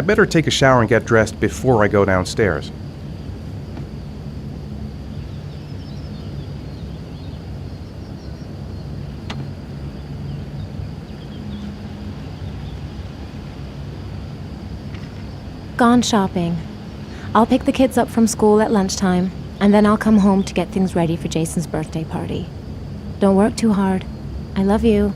I better take a shower and get dressed before I go downstairs. Gone shopping. I'll pick the kids up from school at lunchtime, and then I'll come home to get things ready for Jason's birthday party. Don't work too hard. I love you.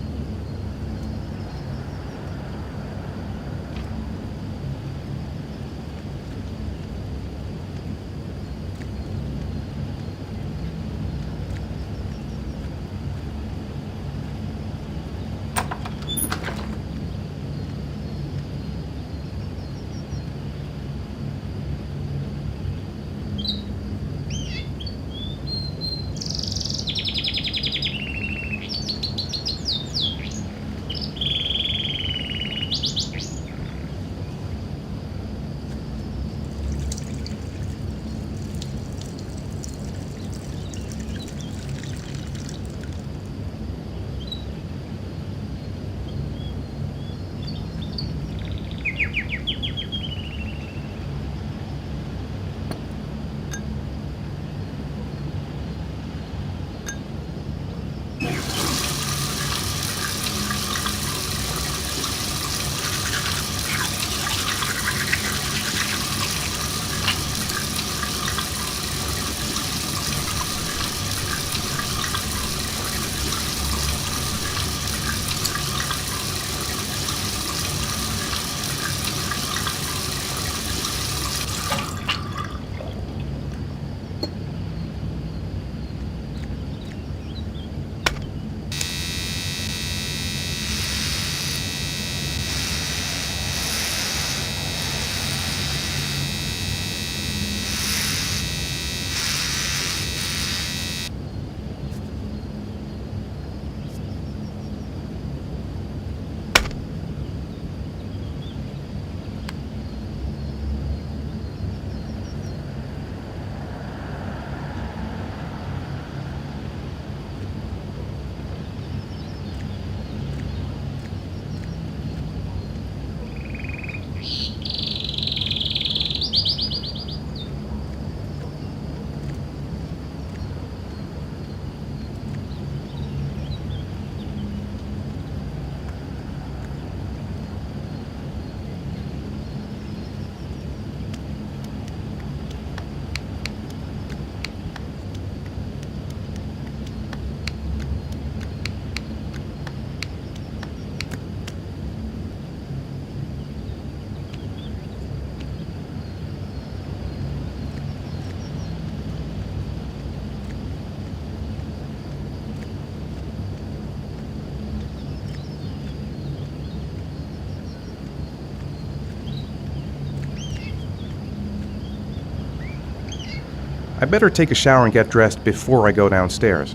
I better take a shower and get dressed before I go downstairs.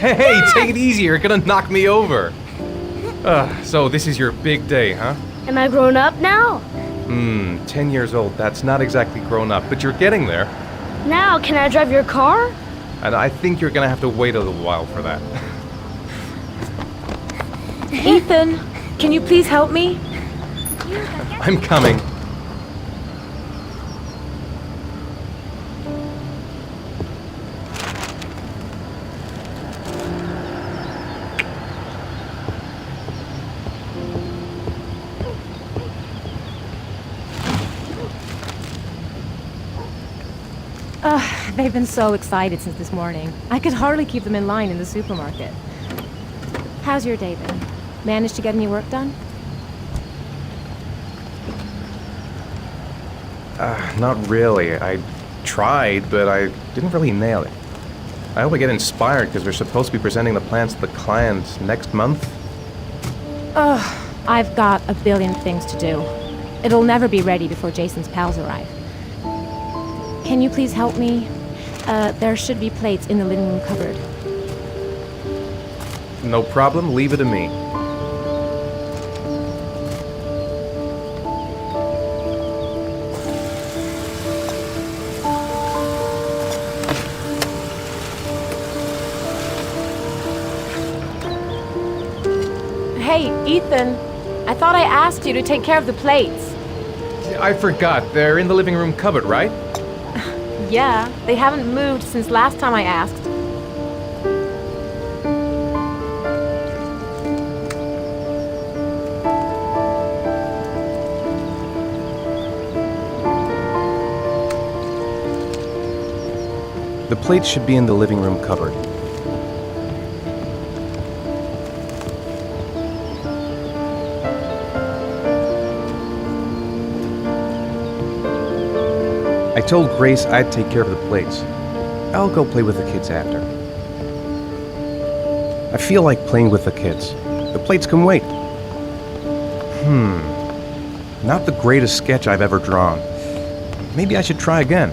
Hey, take it easy, you're gonna knock me over. So this is your big day, huh? Am I grown up now? 10 years old, that's not exactly grown up, but you're getting there. Now, can I drive your car? And I think you're gonna have to wait a little while for that. Ethan, can you please help me? I'm coming. They've been so excited since this morning. I could hardly keep them in line in the supermarket. How's your day been? Managed to get any work done? Not really. I tried, but I didn't really nail it. I hope I get inspired because we're supposed to be presenting the plans to the client next month. I've got a billion things to do. It'll never be ready before Jason's pals arrive. Can you please help me? There should be plates in the living room cupboard. No problem, leave it to me. Hey, Ethan, I thought I asked you to take care of the plates. I forgot, they're in the living room cupboard, right? Yeah, they haven't moved since last time I asked. The plates should be in the living room cupboard. I told Grace I'd take care of the plates. I'll go play with the kids after. I feel like playing with the kids. The plates can wait. Not the greatest sketch I've ever drawn. Maybe I should try again.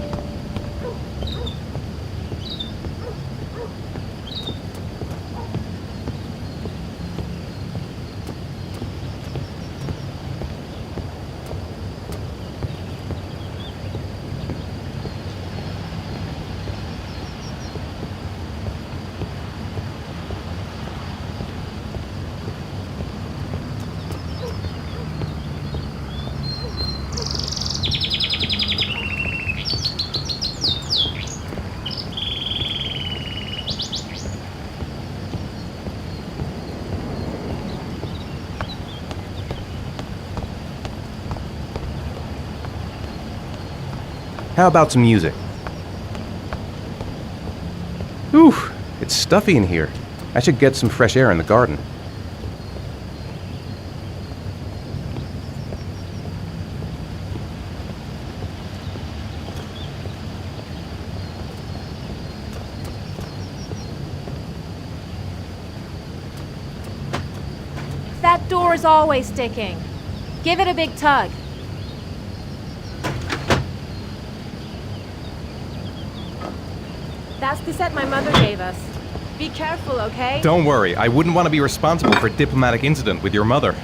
How about some music? Whew, it's stuffy in here. I should get some fresh air in the garden. That door is always sticking. Give it a big tug. That's the set my mother gave us. Be careful, okay? Don't worry, I wouldn't want to be responsible for a diplomatic incident with your mother.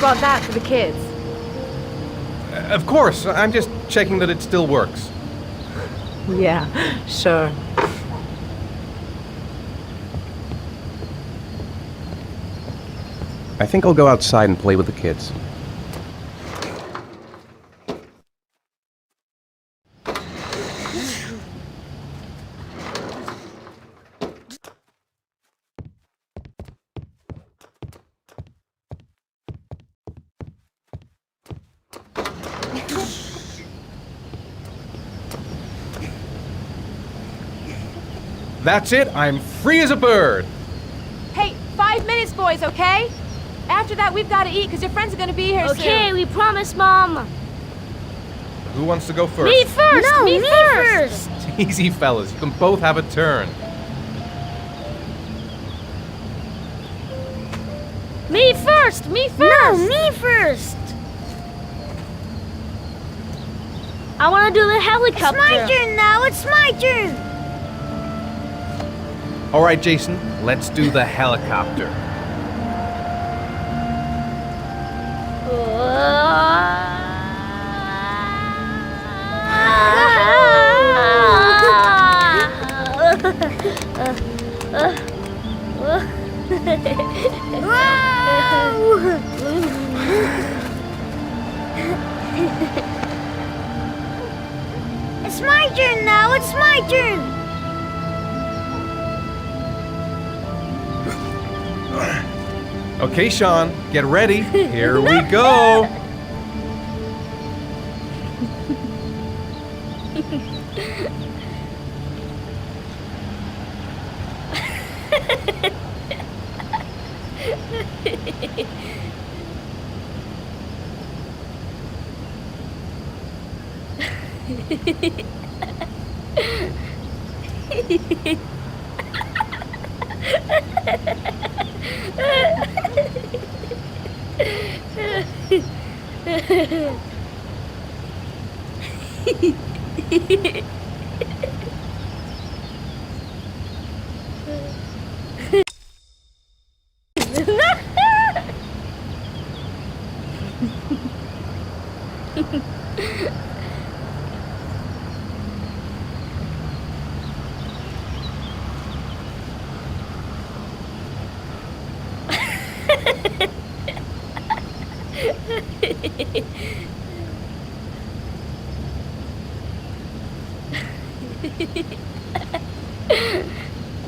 about that for the kids? Of course, I'm just checking that it still works. Yeah, sure. I think I'll go outside and play with the kids. That's it, I'm free as a bird. Hey, 5 minutes, boys, okay? After that, we've got to eat because your friends are going to be here soon. Okay, we promise, Mom. Who wants to go first? Me first! No, me me first! Easy, fellas, you can both have a turn. Me first! Me first! No, me first! I want to do the helicopter. It's my turn now, it's my turn! All right, Jason, let's do the helicopter. It's my turn now, it's my turn! Okay, Sean, get ready. Here we go.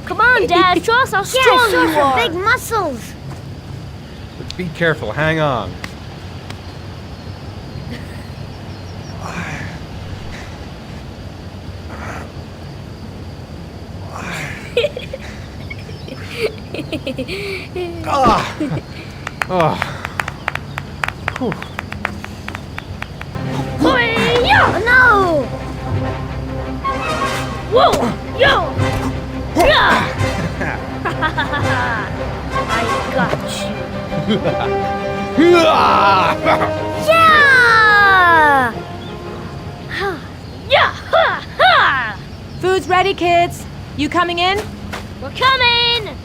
Come on, Dad, show us how strong you are. Big muscles! But be careful, hang on. No! Whoa! Yo! Yeah! I got you. Yeah! Yeah! Ha! Ha! Food's ready, kids. You coming in? We're coming!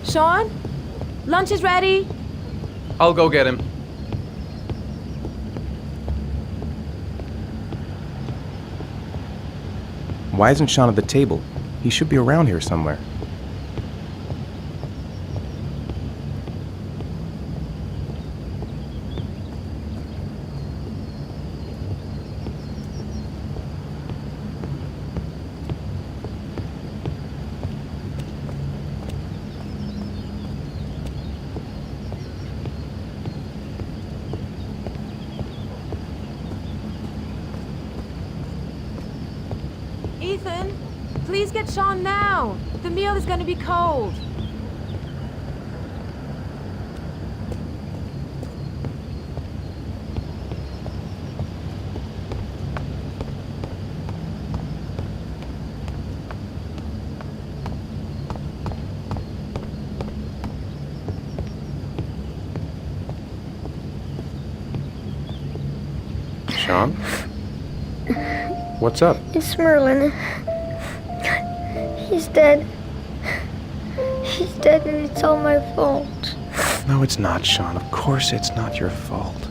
Sean? Lunch is ready. I'll go get him. Why isn't Sean at the table? He should be around here somewhere. Ethan, please get Sean now. The meal is going to be cold. Sean? What's up? It's Merlin. He's dead. He's dead and it's all my fault. No, it's not, Sean. Of course it's not your fault.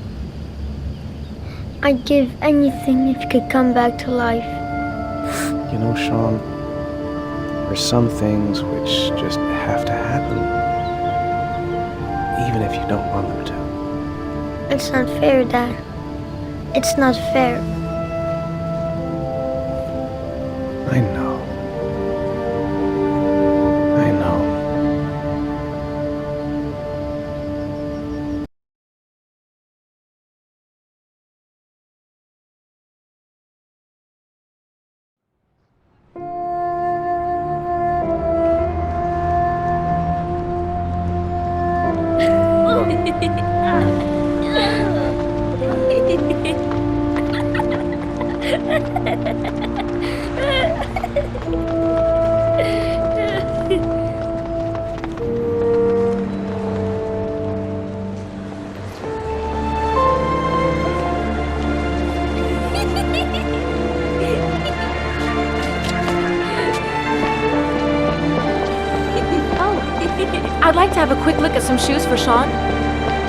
I'd give anything if you could come back to life. You know, Sean, there's some things which just have to happen. Even if you don't want them to. It's not fair, Dad. It's not fair. I know. I know. I'd like to have a quick look at some shoes for Sean.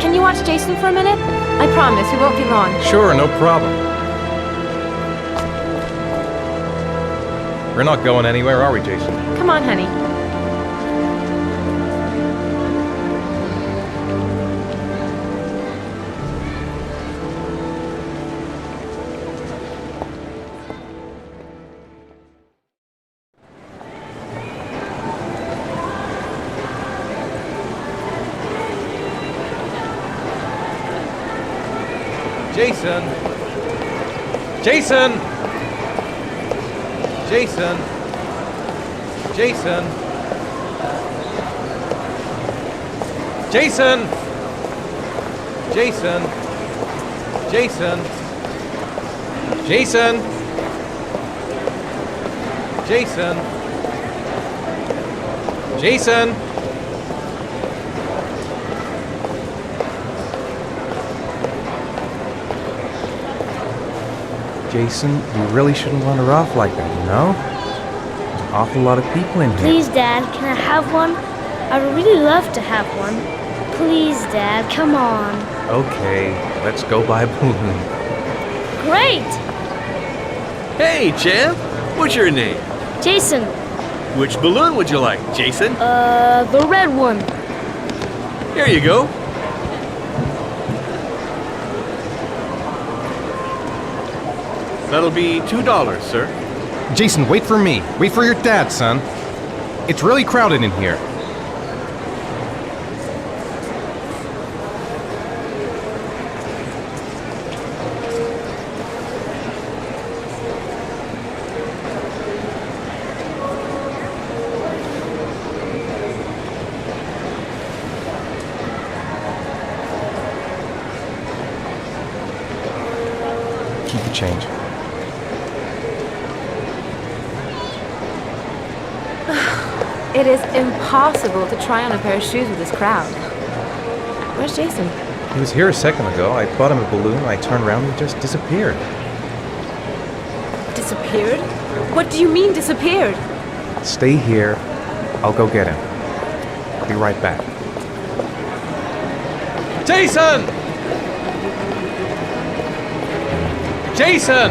Can you watch Jason for a minute? I promise, we won't be long. Sure, no problem. We're not going anywhere, are we, Jason? Come on, honey. Jason! Jason! Jason! Jason! Jason! Jason! Jason! Jason! Jason! Jason! Jason, you really shouldn't wander off like that, you know? There's an awful lot of people in here. Please, Dad, can I have one? I would really love to have one. Please, Dad, come on. Okay, let's go buy a balloon. Great! Hey, champ! What's your name? Jason, Which balloon would you like, Jason? the red one. Here you go. That'll be $2, sir. Jason, wait for me. Wait for your dad, son. It's really crowded in here. Keep the change. It is impossible to try on a pair of shoes with this crowd. Where's Jason? He was here a second ago. I bought him a balloon. I turned around and he just disappeared. Disappeared? What do you mean disappeared? Stay here. I'll go get him. I'll be right back. Jason! Jason!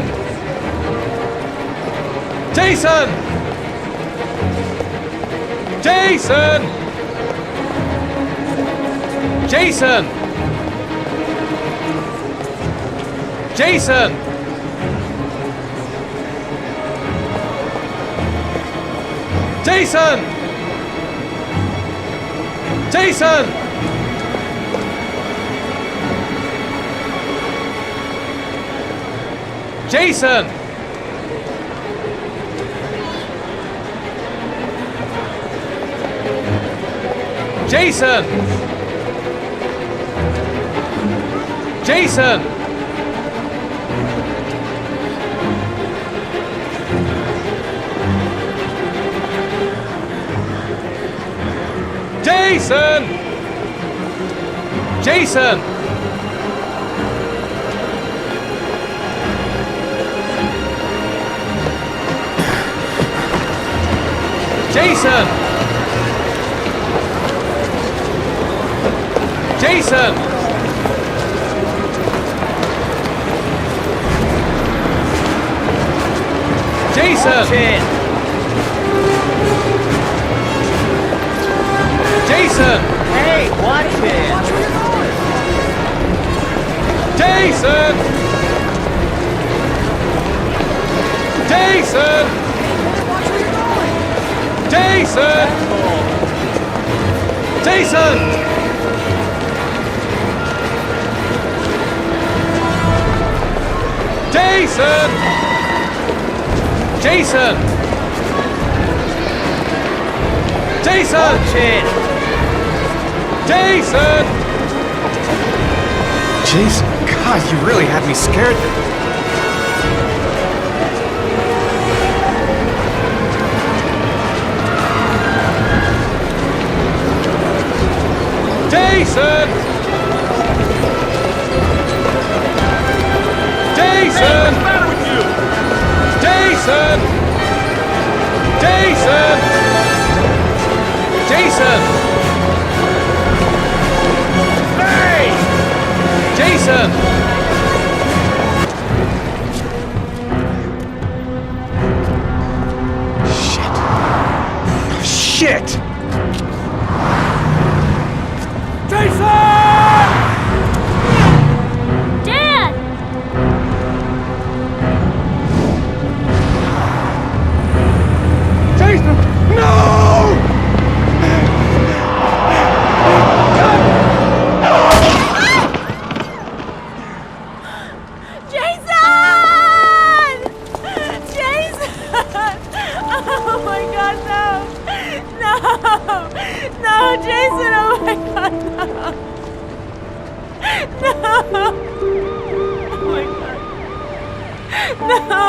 Jason! Jason! Jason! Jason! Jason! Jason! Jason! Jason! Jason! Jason! Jason! Jason! Jason! Jason! Jason! Hey, watch it! Jason! Jason! Jason! Jason! Jason! Jason! Jason! Jason! Jason, God, you really had me scared. Jason! Jason! What's the matter with you? Jason! Jason! Jason! Hey! Jason! Shit! Dad! Jason! No! Jason! Jason! Oh my god, no! No! No, Jason! Oh my god, no! No! Oh my god. No!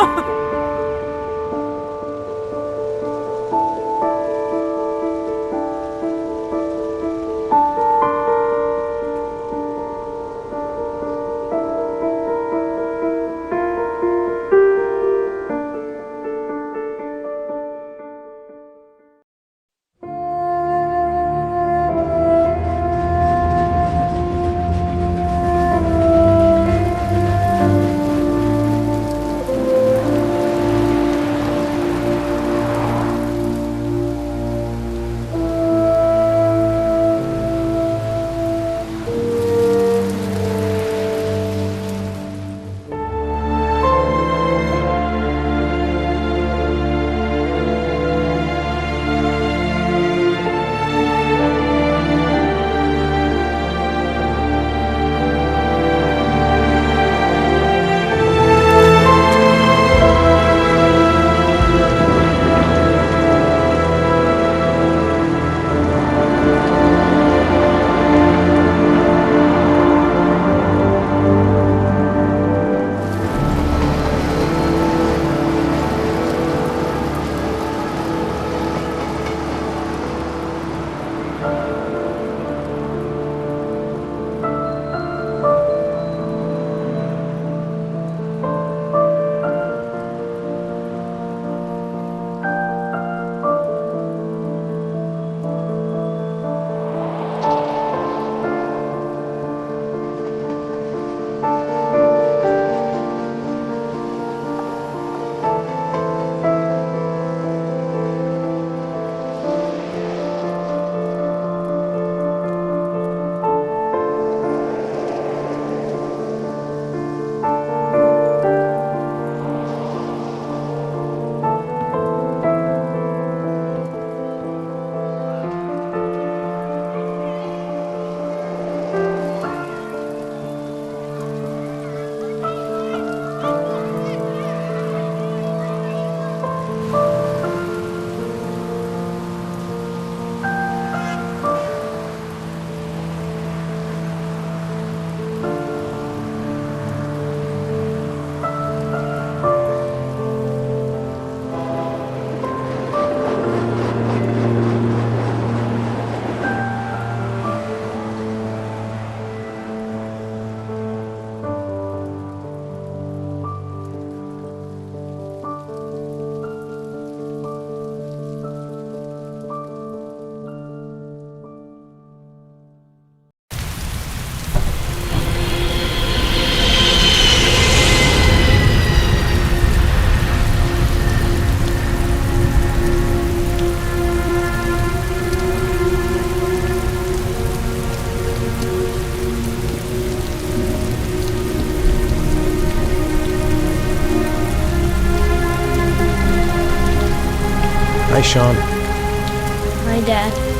Hi, Sean. My dad.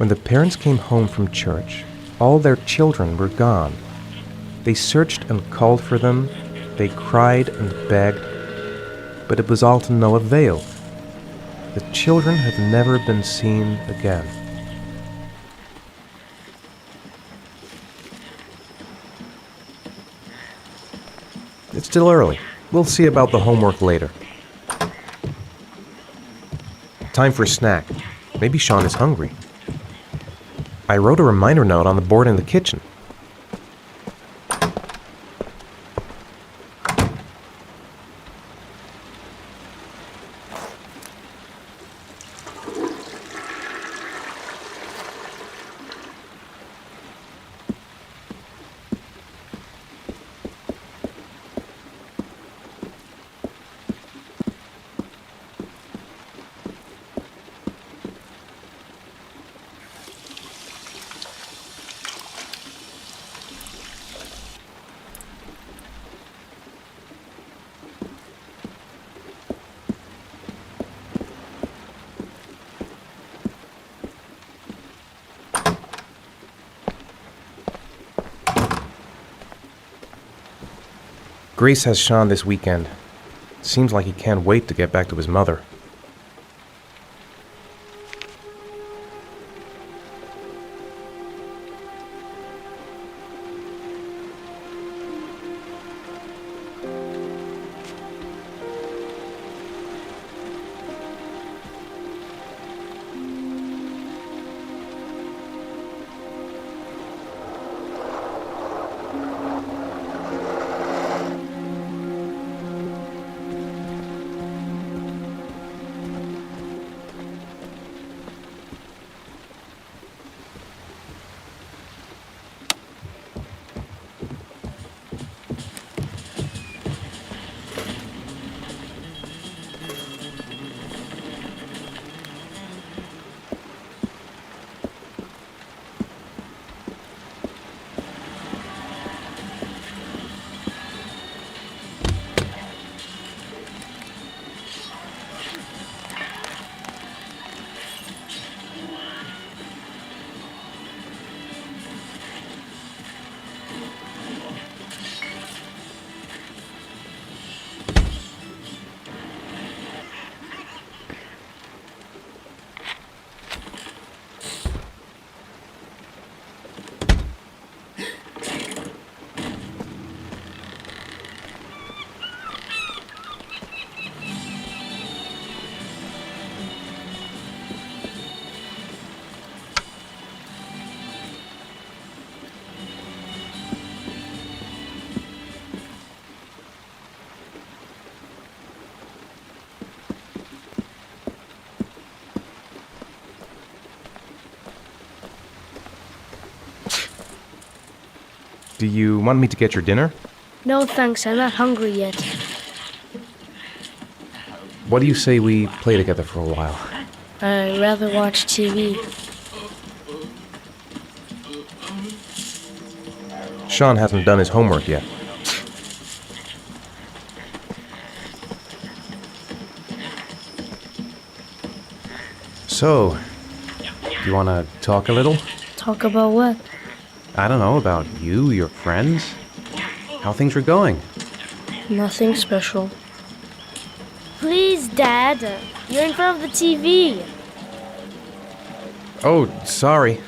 When the parents came home from church, all their children were gone. They searched and called for them, they cried and begged, but it was all to no avail. The children have never been seen again. It's still early. We'll see about the homework later. Time for a snack. Maybe Sean is hungry. I wrote a reminder note on the board in the kitchen. Grace has Sean this weekend. Seems like he can't wait to get back to his mother. Do you want me to get your dinner? No thanks, I'm not hungry yet. What do you say we play together for a while? I'd rather watch TV. Sean hasn't done his homework yet. So, do you want to talk a little? Talk about what? I don't know, about you, your friends, how things are going. Nothing special. Please, Dad. You're in front of the TV. Oh, sorry.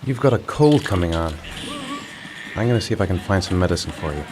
You've got a cold coming on. I'm gonna see if I can find some medicine for you.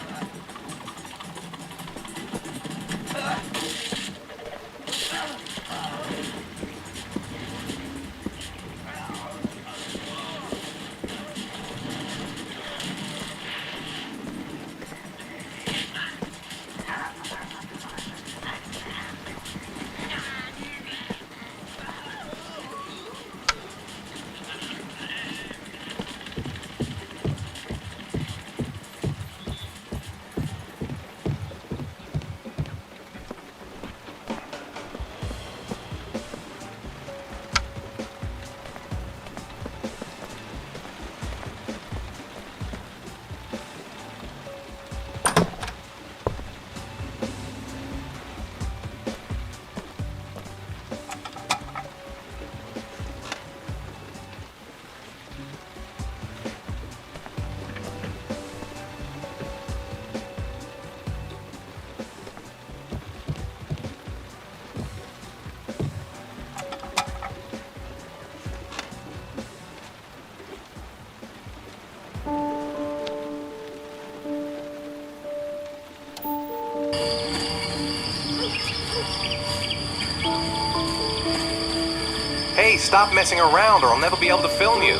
Hey, stop messing around or I'll never be able to film you.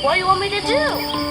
What do you want me to do?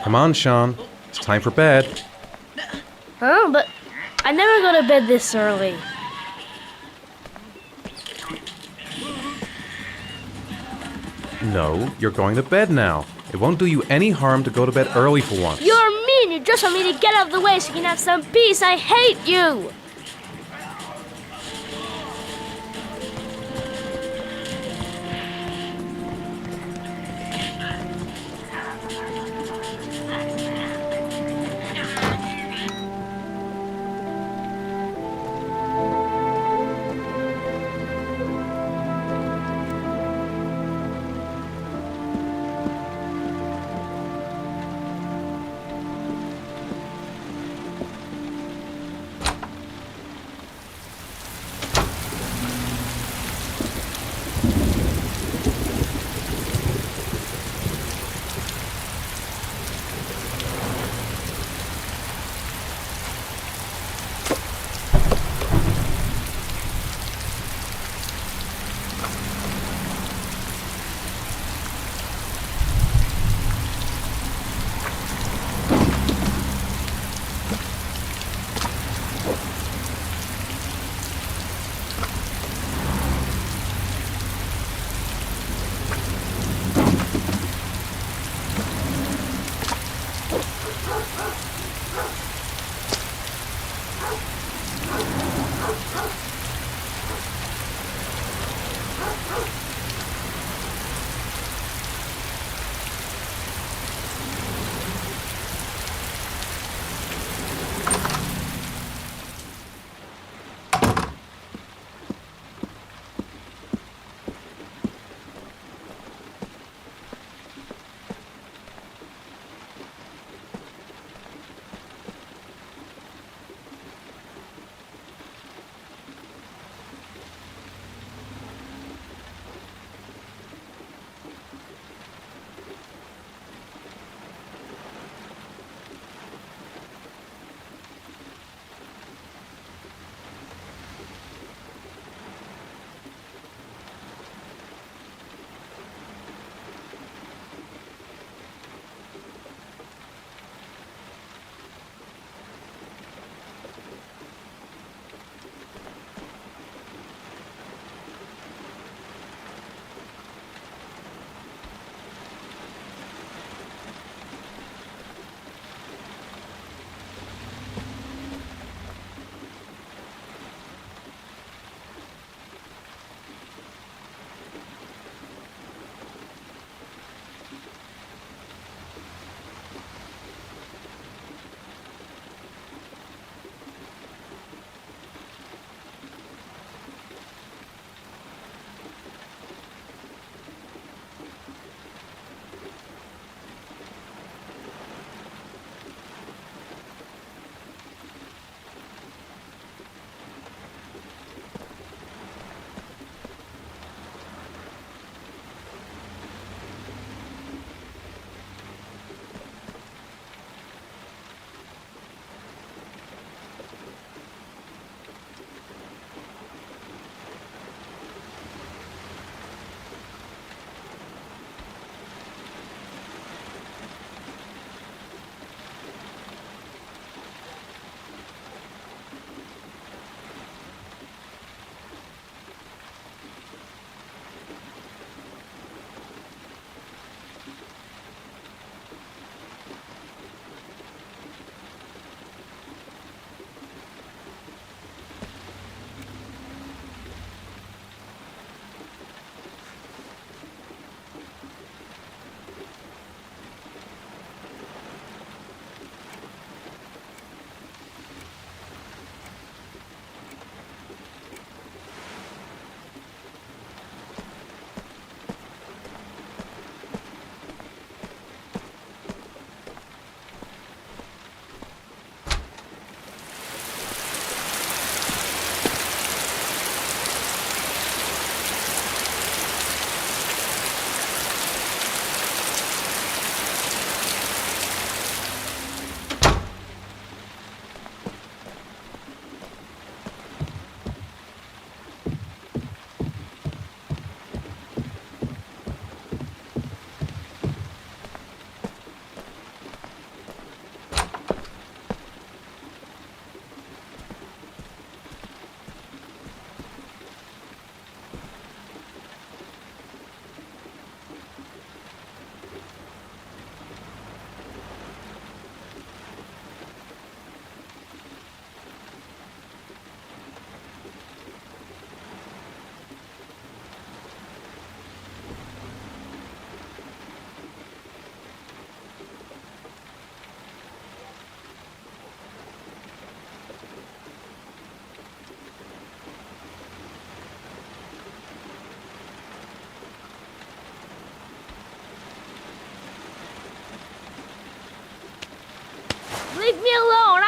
Come on, Sean. It's time for bed. Huh? But I never go to bed this early. No, you're going to bed now. It won't do you any harm to go to bed early for once. You're mean! You just want me to get out of the way so you can have some peace! I hate you!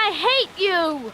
I hate you!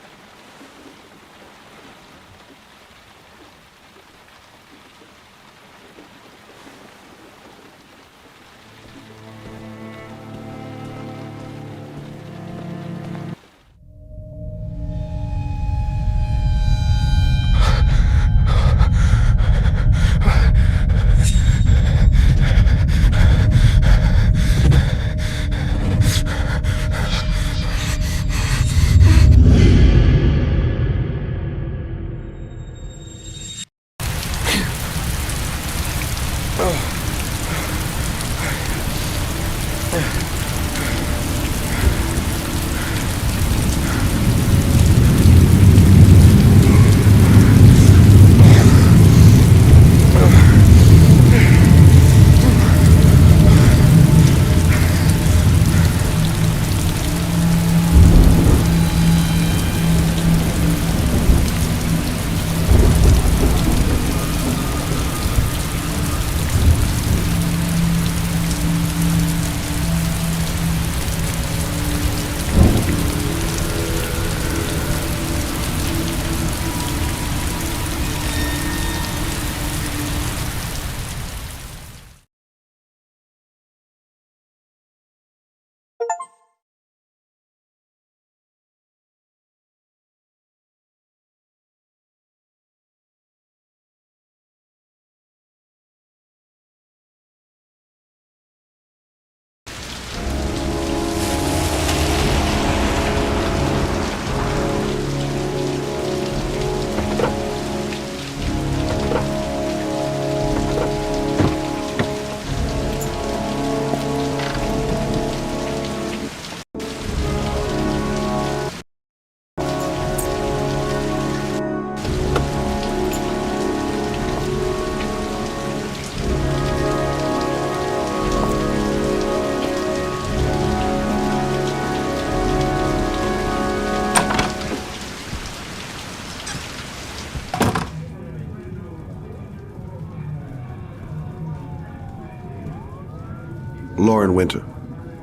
Lauren Winter.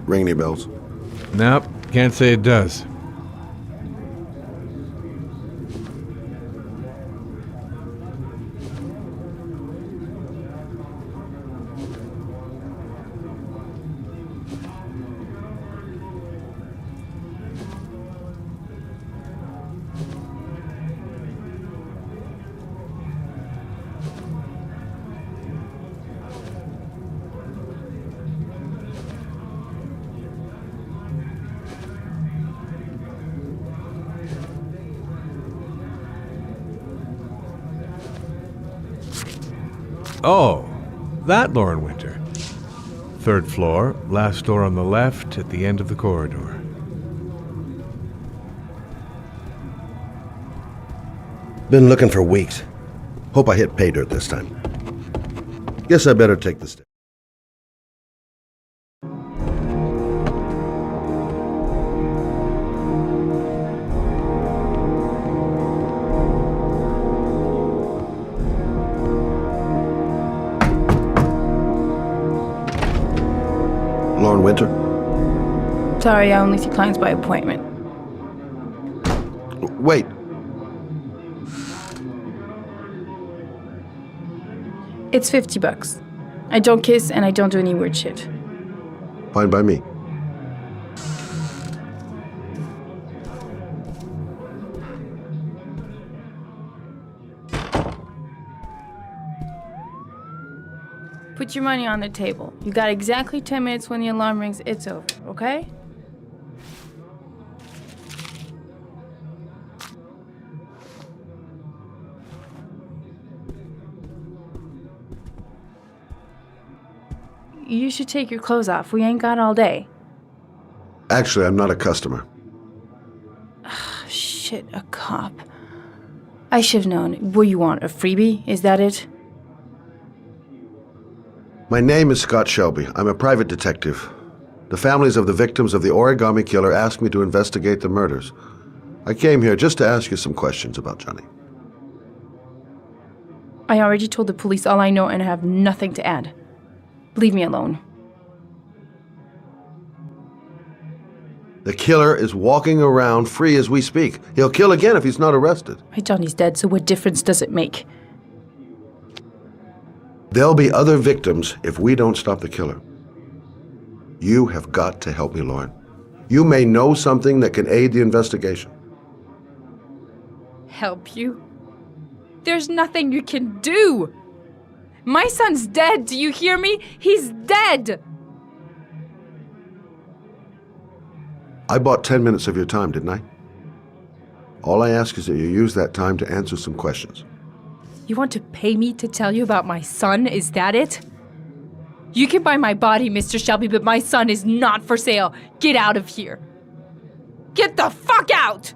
Ring any bells? Nope, can't say it does. Oh, that Lauren Winter. 3rd floor, last door on the left at the end of the corridor. Been looking for weeks. Hope I hit pay dirt this time. Guess I better take the step. Lauren Winter? Sorry, I only see clients by appointment. Wait. It's $50. I don't kiss and I don't do any weird shit. Fine by me. Put your money on the table. You got exactly 10 minutes. When the alarm rings, it's over, okay? You should take your clothes off. We ain't got all day. Actually, I'm not a customer. Shit, a cop. I should've known. What you want, a freebie? Is that it? My name is Scott Shelby. I'm a private detective. The families of the victims of the Origami killer asked me to investigate the murders. I came here just to ask you some questions about Johnny. I already told the police all I know and I have nothing to add. Leave me alone. The killer is walking around free as we speak. He'll kill again if he's not arrested. My Johnny's dead, so what difference does it make? There'll be other victims if we don't stop the killer. You have got to help me, Lauren. You may know something that can aid the investigation. Help you? There's nothing you can do! My son's dead, do you hear me? He's dead! I bought 10 minutes of your time, didn't I? All I ask is that you use that time to answer some questions. You want to pay me to tell you about my son? Is that it? You can buy my body, Mr. Shelby, but my son is not for sale. Get out of here. Get the fuck out!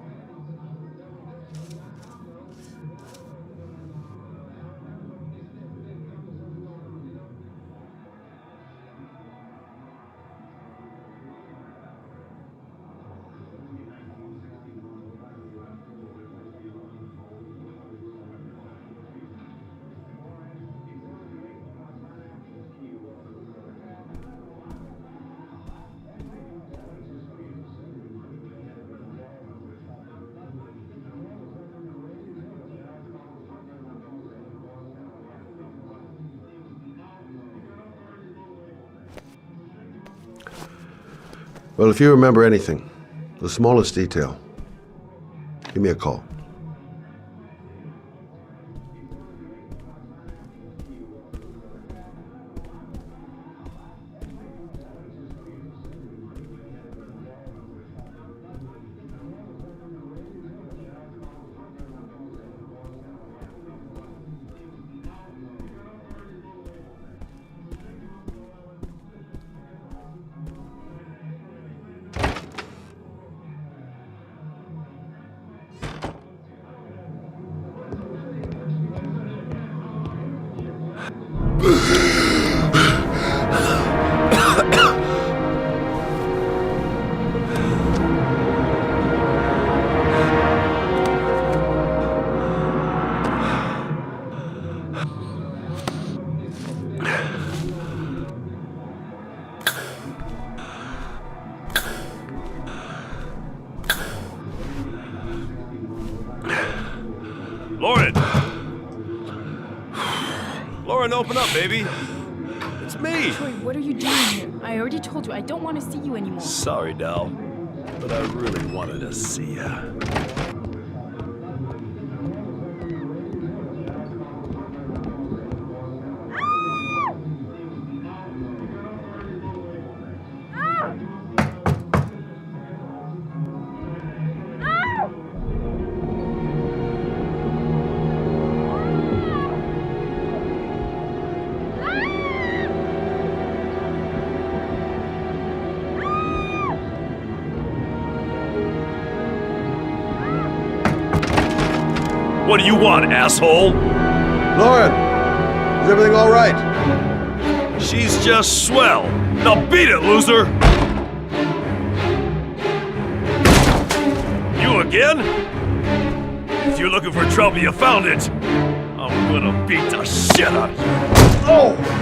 Well, if you remember anything, the smallest detail, give me a call. Lauren, open up, baby. It's me. Troy, what are you doing here? I already told you, I don't want to see you anymore. Sorry, Dal, but I really wanted to see ya. What do you want, asshole? Lauren, is everything all right? She's just swell. Now beat it, loser! You again? If you're looking for trouble, you found it. I'm gonna beat the shit out of you. Oh!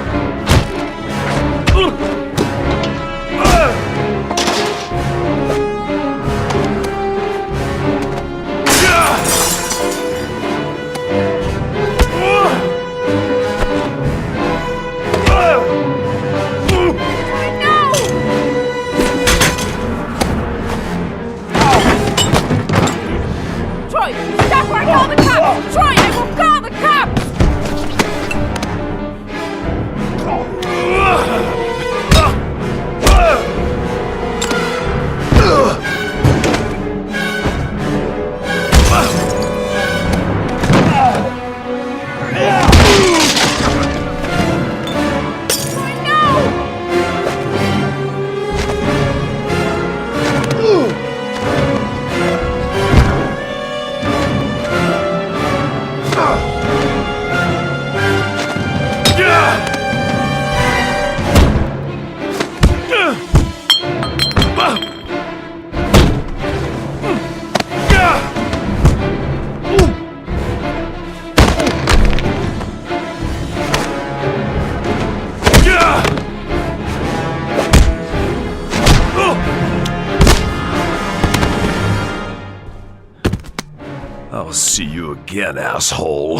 see you again, asshole.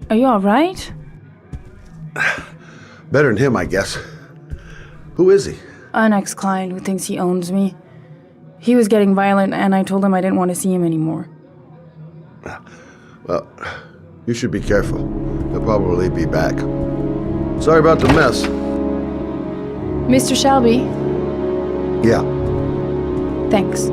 Are you alright? Better than him, I guess. Who is he? An ex-client who thinks he owns me. He was getting violent, and I told him I didn't want to see him anymore. Well, you should be careful. He'll probably be back. Sorry about the mess. Mr. Shelby? Yeah. Thanks.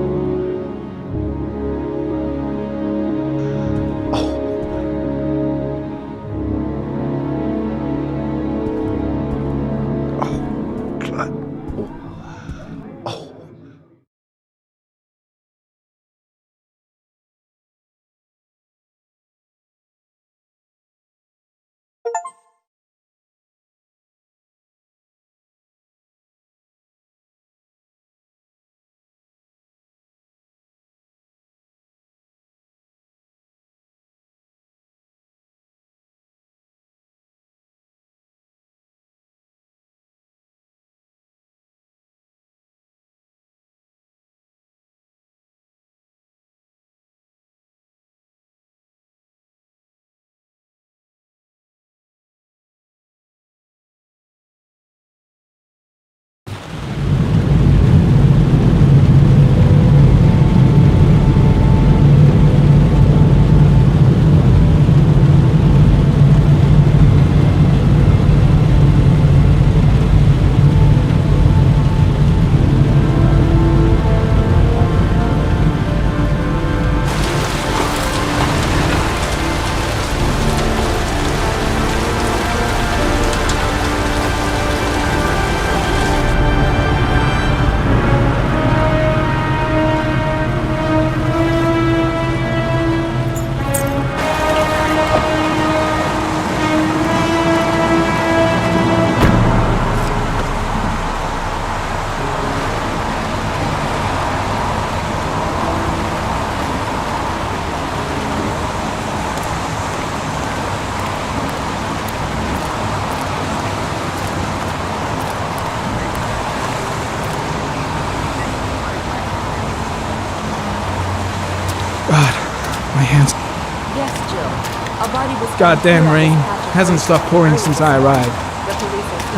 My hands. Yes, Jill. A body was Goddamn rain. Hasn't stopped pouring since I arrived.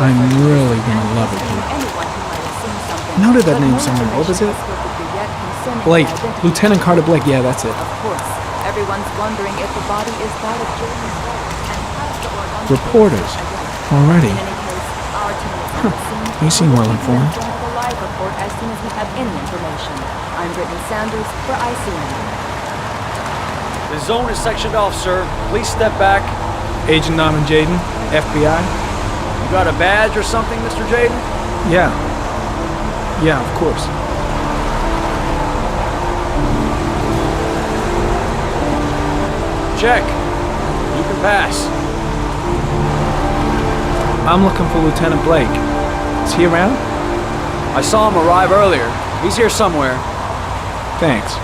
I'm really gonna love it here. I noted that name somewhere. What was it? Blake. Lieutenant Carter Blake. Yeah, that's it. Of course. Everyone's wondering if the body is that of Jordan's wife. Reporters. Already. They seem well informed. The live report as soon as we have any information. I'm Brittany Sanders for ICN. The zone is sectioned off, sir. Please step back. Agent Norman Jaden, FBI. You got a badge or something, Mr. Jaden? Yeah. Yeah, of course. Check. You can pass. I'm looking for Lieutenant Blake. Is he around? I saw him arrive earlier. He's here somewhere. Thanks.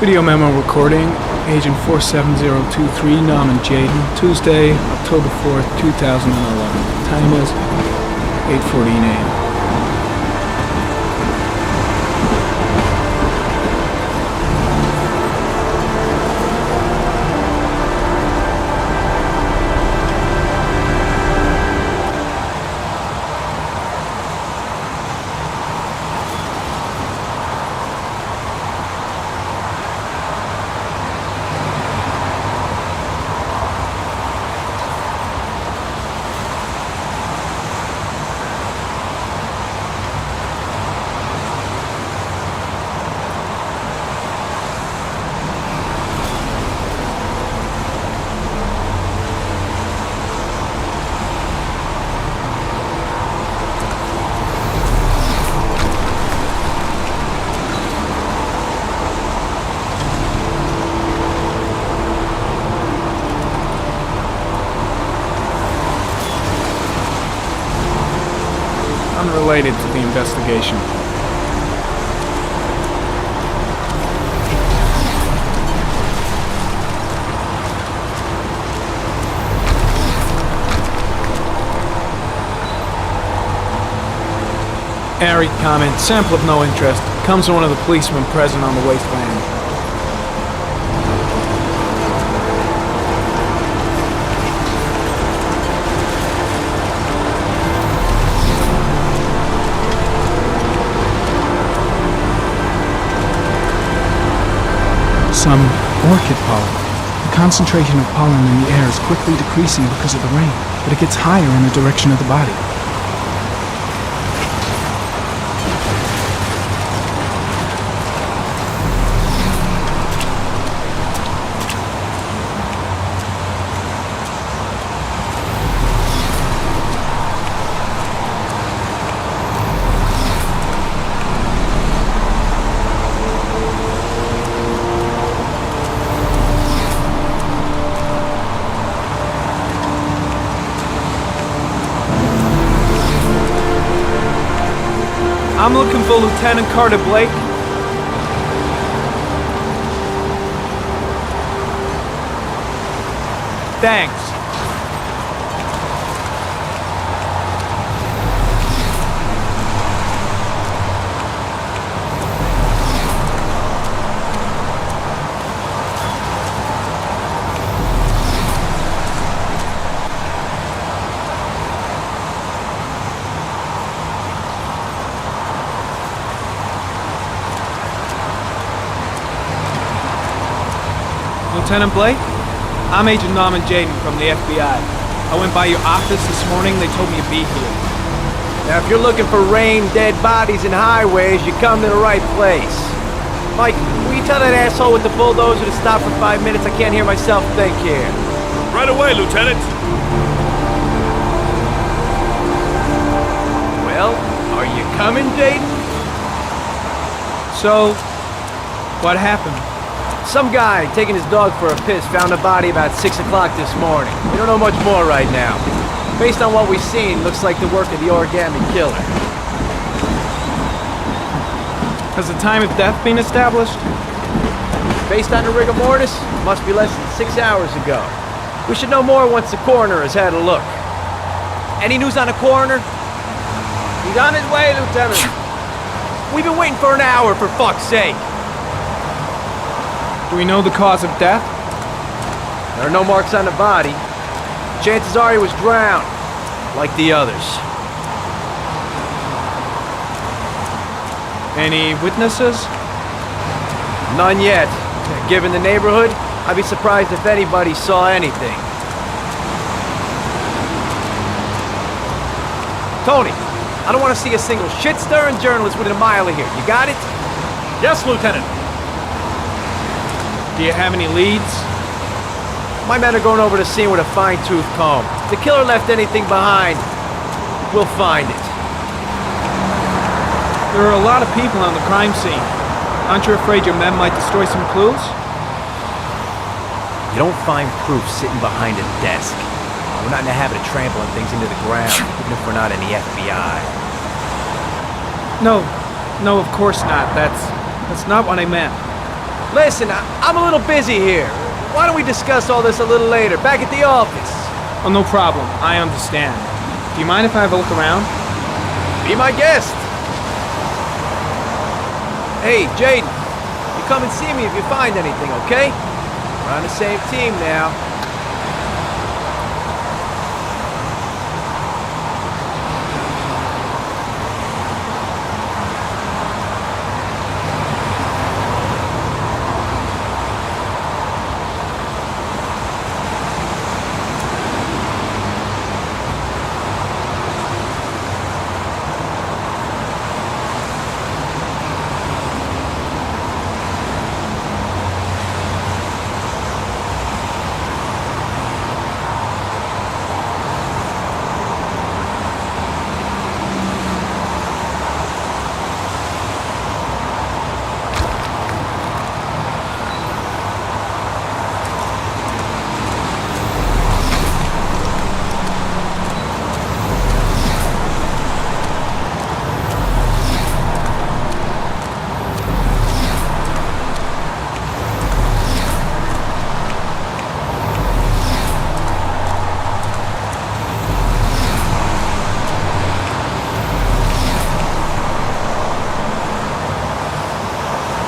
Video memo recording, Agent 47023, Norman Jaden, Tuesday, October 4th, 2011. Time is 8:14 a.m. investigation. Arid comment, sample of no interest. Comes from one of the policemen present on the wasteland. Some orchid pollen. The concentration of pollen in the air is quickly decreasing because of the rain, but it gets higher in the direction of the body. I'm looking for Lieutenant Carter Blake. Thanks. Lieutenant Blake? I'm Agent Norman Jaden from the FBI. I went by your office this morning. They told me to be here. Now, if you're looking for rain, dead bodies, and highways, you come to the right place. Mike, will you tell that asshole with the bulldozer to stop for 5 minutes? I can't hear myself think here. Right away, Lieutenant. Well, are you coming, Jaden? So, what happened? Some guy taking his dog for a piss found a body about 6 o'clock this morning. We don't know much more right now. Based on what we've seen, looks like the work of the Origami killer. Has the time of death been established? Based on the rigor mortis, must be less than 6 hours ago. We should know more once the coroner has had a look. Any news on the coroner? He's on his way, Lieutenant. We've been waiting for an hour, for fuck's sake. Do we know the cause of death? There are no marks on the body. Chances are he was drowned, like the others. Any witnesses? None yet. Given the neighborhood, I'd be surprised if anybody saw anything. Tony, I don't want to see a single shit-stirring journalist within a mile of here. You got it? Yes, Lieutenant. Do you have any leads? My men are going over the scene with a fine-tooth comb. If the killer left anything behind, we'll find it. There are a lot of people on the crime scene. Aren't you afraid your men might destroy some clues? You don't find proof sitting behind a desk. We're not in the habit of trampling things into the ground, even if we're not in the FBI. No, of course not. That's not what I meant. Listen, I'm a little busy here. Why don't we discuss all this a little later, back at the office? Oh, no problem. I understand. Do you mind if I have a look around? Be my guest. Hey, Jaden, you come and see me if you find anything, okay? We're on the same team now.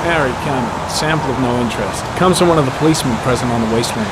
Harry, comment. Sample of no interest. Comes from one of the policemen present on the wasteland.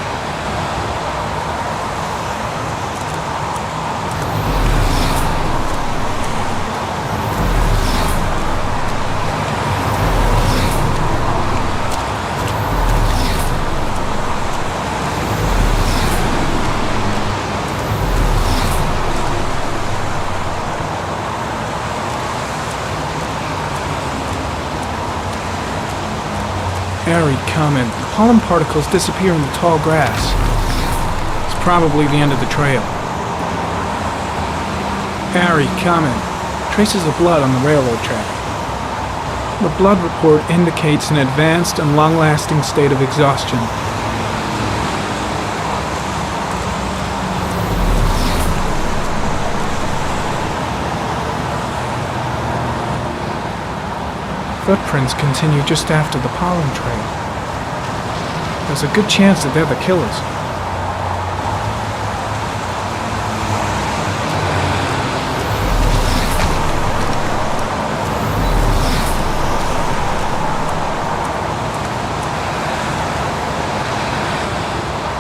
Harry, comment. Pollen particles disappear in the tall grass. It's probably the end of the trail. Harry, comment. Traces of blood on the railroad track. The blood report indicates an advanced and long-lasting state of exhaustion. Footprints continue just after the pollen trail. There's a good chance that they're the killers.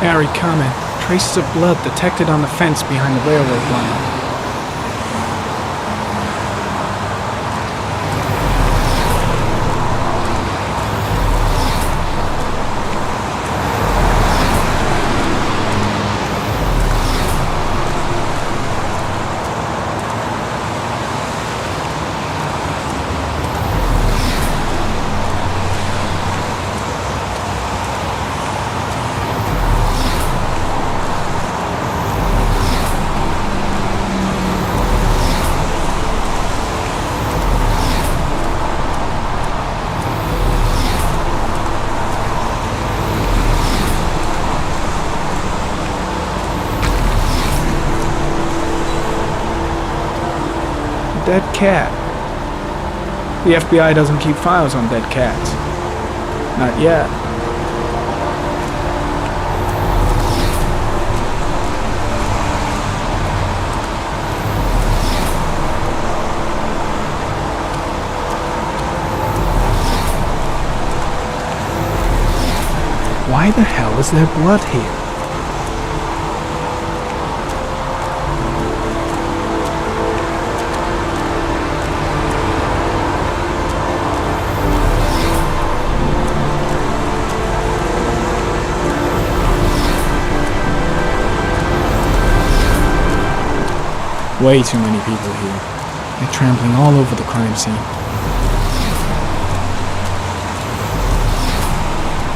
Harry, comment. Traces of blood detected on the fence behind the railroad line. Dead cat. The FBI doesn't keep files on dead cats. Not yet. Why the hell is there blood here? Way too many people here. They're trampling all over the crime scene.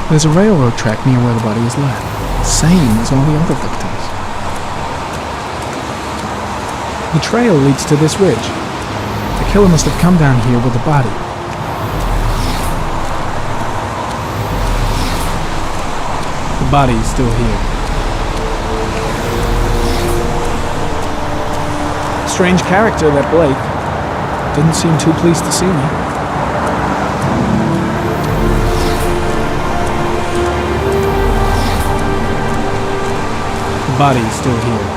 There's a railroad track near where the body is left. Same as all the other victims. The trail leads to this ridge. The killer must have come down here with the body. The body is still here. Strange character, that Blake. Didn't seem too pleased to see me. The body is still here.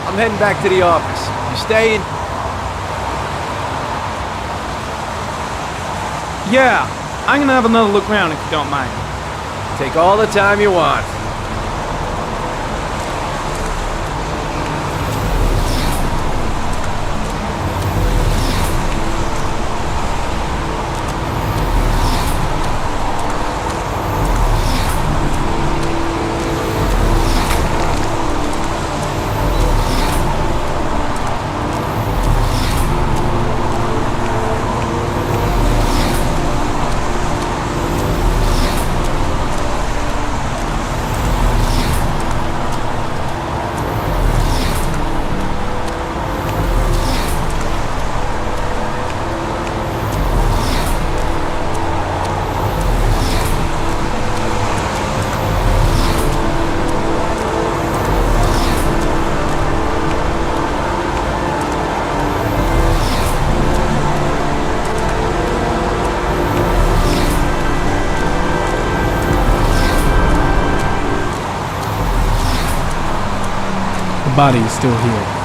I'm heading back to the office. You staying? Yeah, I'm gonna have another look around if you don't mind. Take all the time you want. body is still here.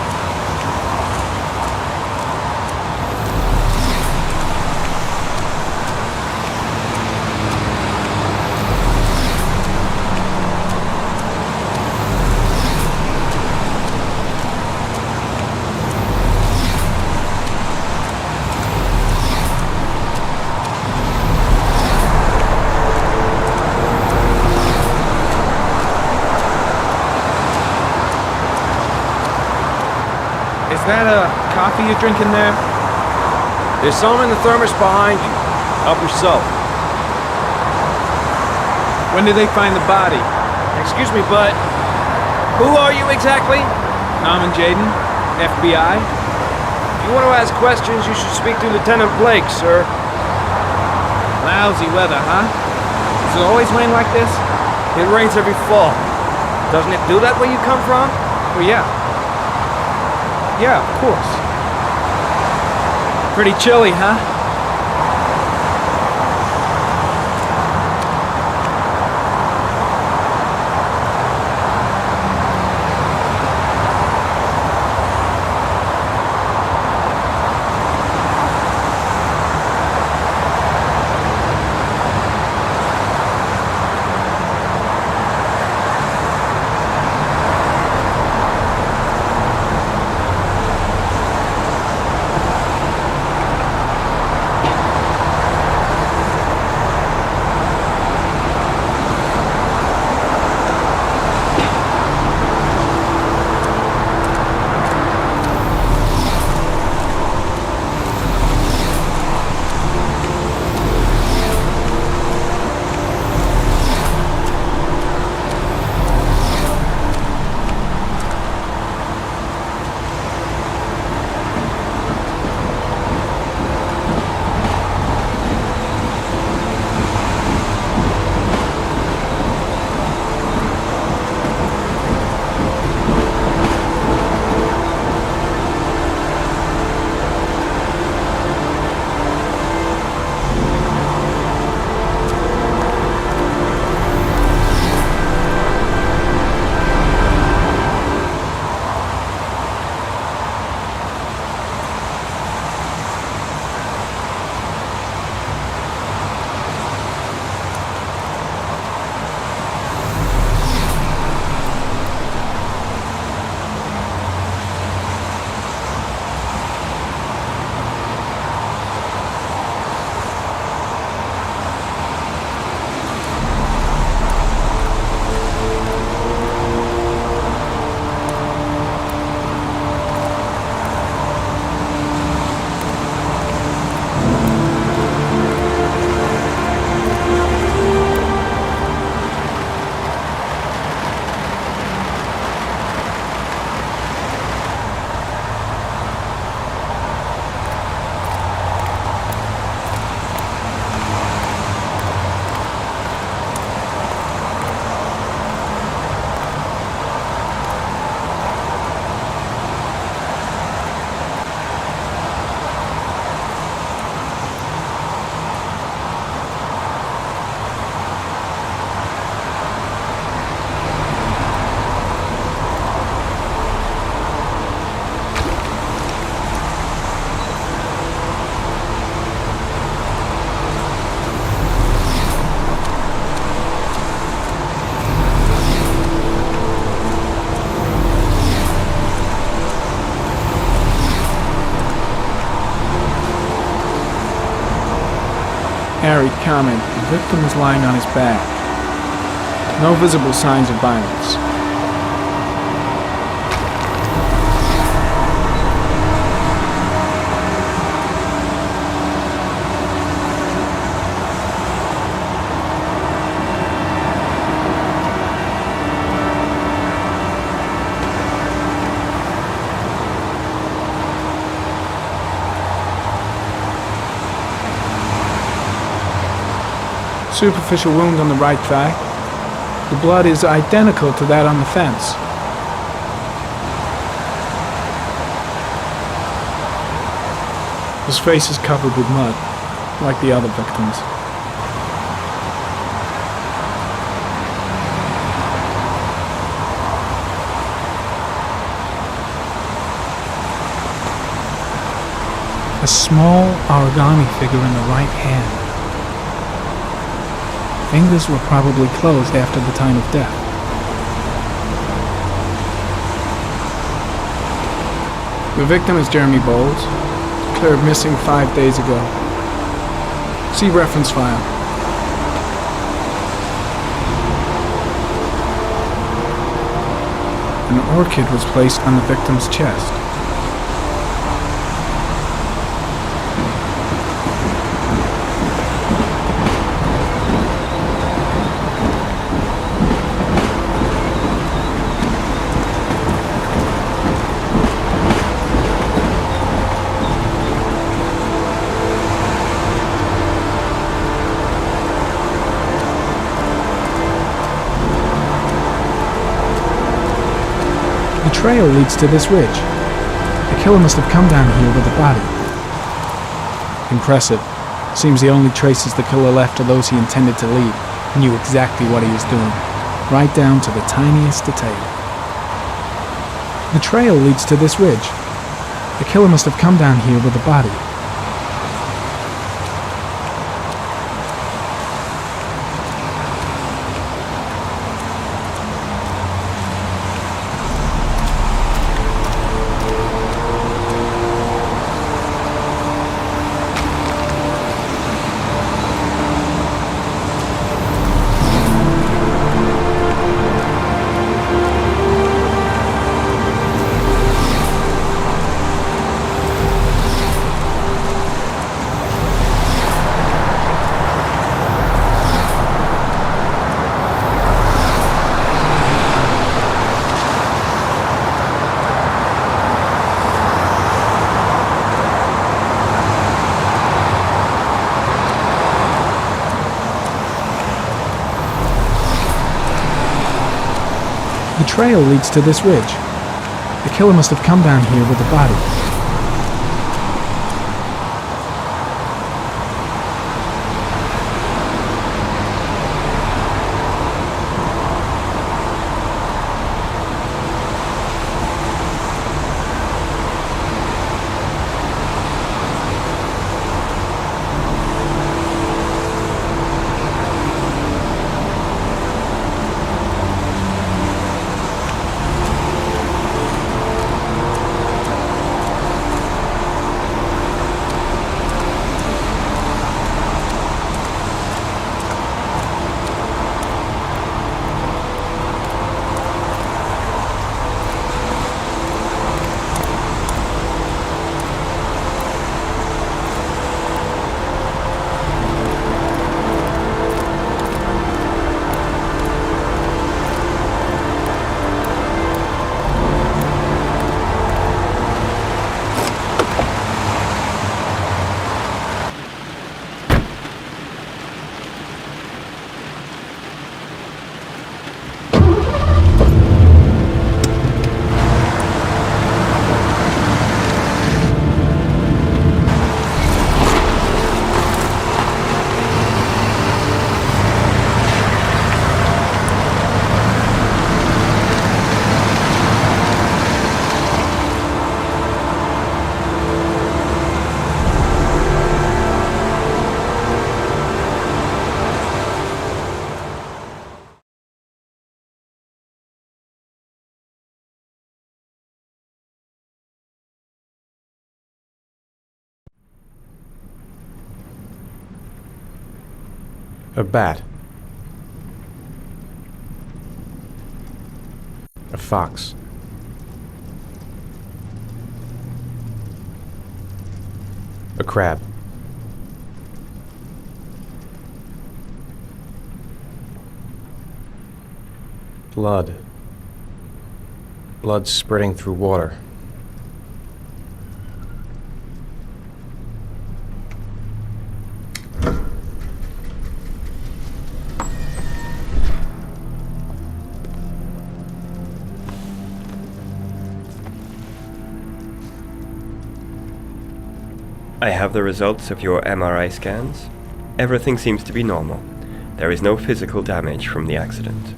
Is that a coffee you're drinking there? There's some in the thermos behind you. Help yourself. When did they find the body? Excuse me, but who are you exactly? Norman Jaden, FBI. If you want to ask questions, you should speak to Lieutenant Blake, sir. Lousy weather, huh? Does it always rain like this? It rains every fall. Doesn't it do that where you come from? Well, yeah. Yeah, of course. Pretty chilly, huh? Harry comment, the victim is lying on his back. No visible signs of violence. Superficial wound on the right thigh. The blood is identical to that on the fence. His face is covered with mud, like the other victims. A small origami figure in the right hand. Fingers were probably closed after the time of death. The victim is Jeremy Bowles, declared missing 5 days ago. See reference file. An orchid was placed on the victim's chest. The trail leads to this ridge. The killer must have come down here with the body. Impressive. Seems the only traces the killer left are those he intended to leave. He knew exactly what he was doing, right down to the tiniest detail. The trail leads to this ridge. The killer must have come down here with the body. The trail leads to this ridge. The killer must have come down here with the body. A bat. A fox. A crab. Blood. Blood spreading through water. I have the results of your MRI scans. Everything seems to be normal. There is no physical damage from the accident.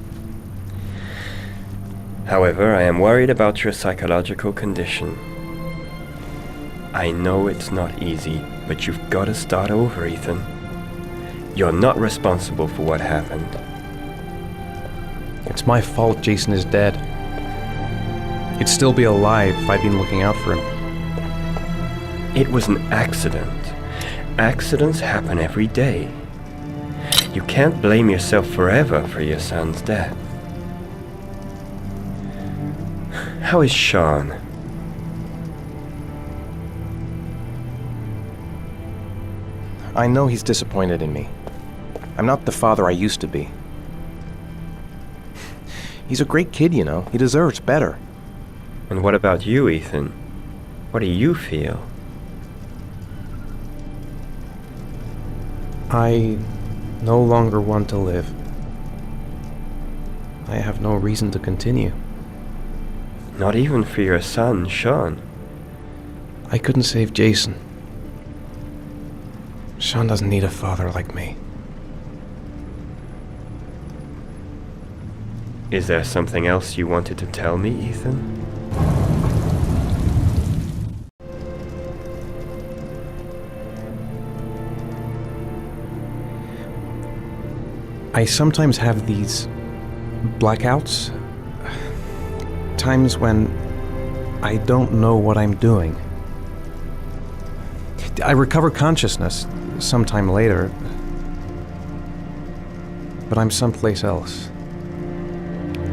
However, I am worried about your psychological condition. I know it's not easy, but you've got to start over, Ethan. You're not responsible for what happened. It's my fault Jason is dead. He'd still be alive if I'd been looking out for him. It was an accident. Accidents happen every day. You can't blame yourself forever for your son's death. How is Sean? I know he's disappointed in me. I'm not the father I used to be. He's a great kid, you know. He deserves better. And what about you, Ethan? What do you feel? I no longer want to live. I have no reason to continue. Not even for your son, Sean. I couldn't save Jason. Sean doesn't need a father like me. Is there something else you wanted to tell me, Ethan? I sometimes have these blackouts. Times when I don't know what I'm doing. I recover consciousness sometime later, but I'm someplace else.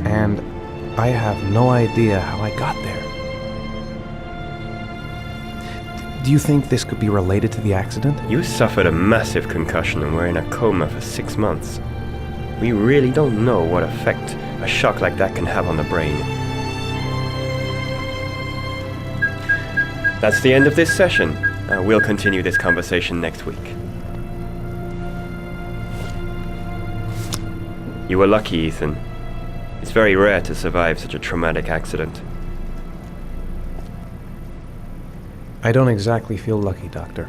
And I have no idea how I got there. Do you think this could be related to the accident? You suffered a massive concussion and were in a coma for 6 months. We really don't know what effect a shock like that can have on the brain. That's the end of this session. We'll continue this conversation next week. You were lucky, Ethan. It's very rare to survive such a traumatic accident. I don't exactly feel lucky, Doctor.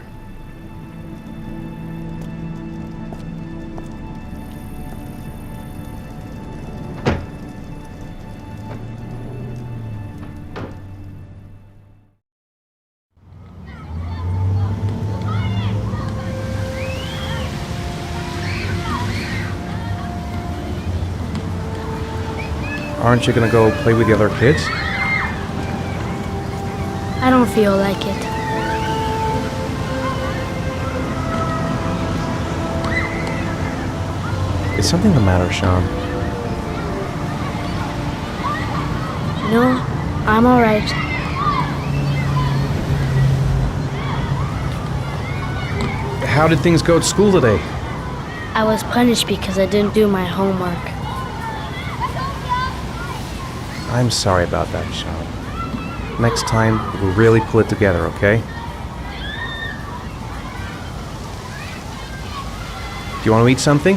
Aren't you gonna go play with the other kids? I don't feel like it. Is something the matter, Sean? No, I'm alright. How did things go at school today? I was punished because I didn't do my homework. I'm sorry about that, Sean. Next time, we'll really pull it together, okay? Do you want to eat something?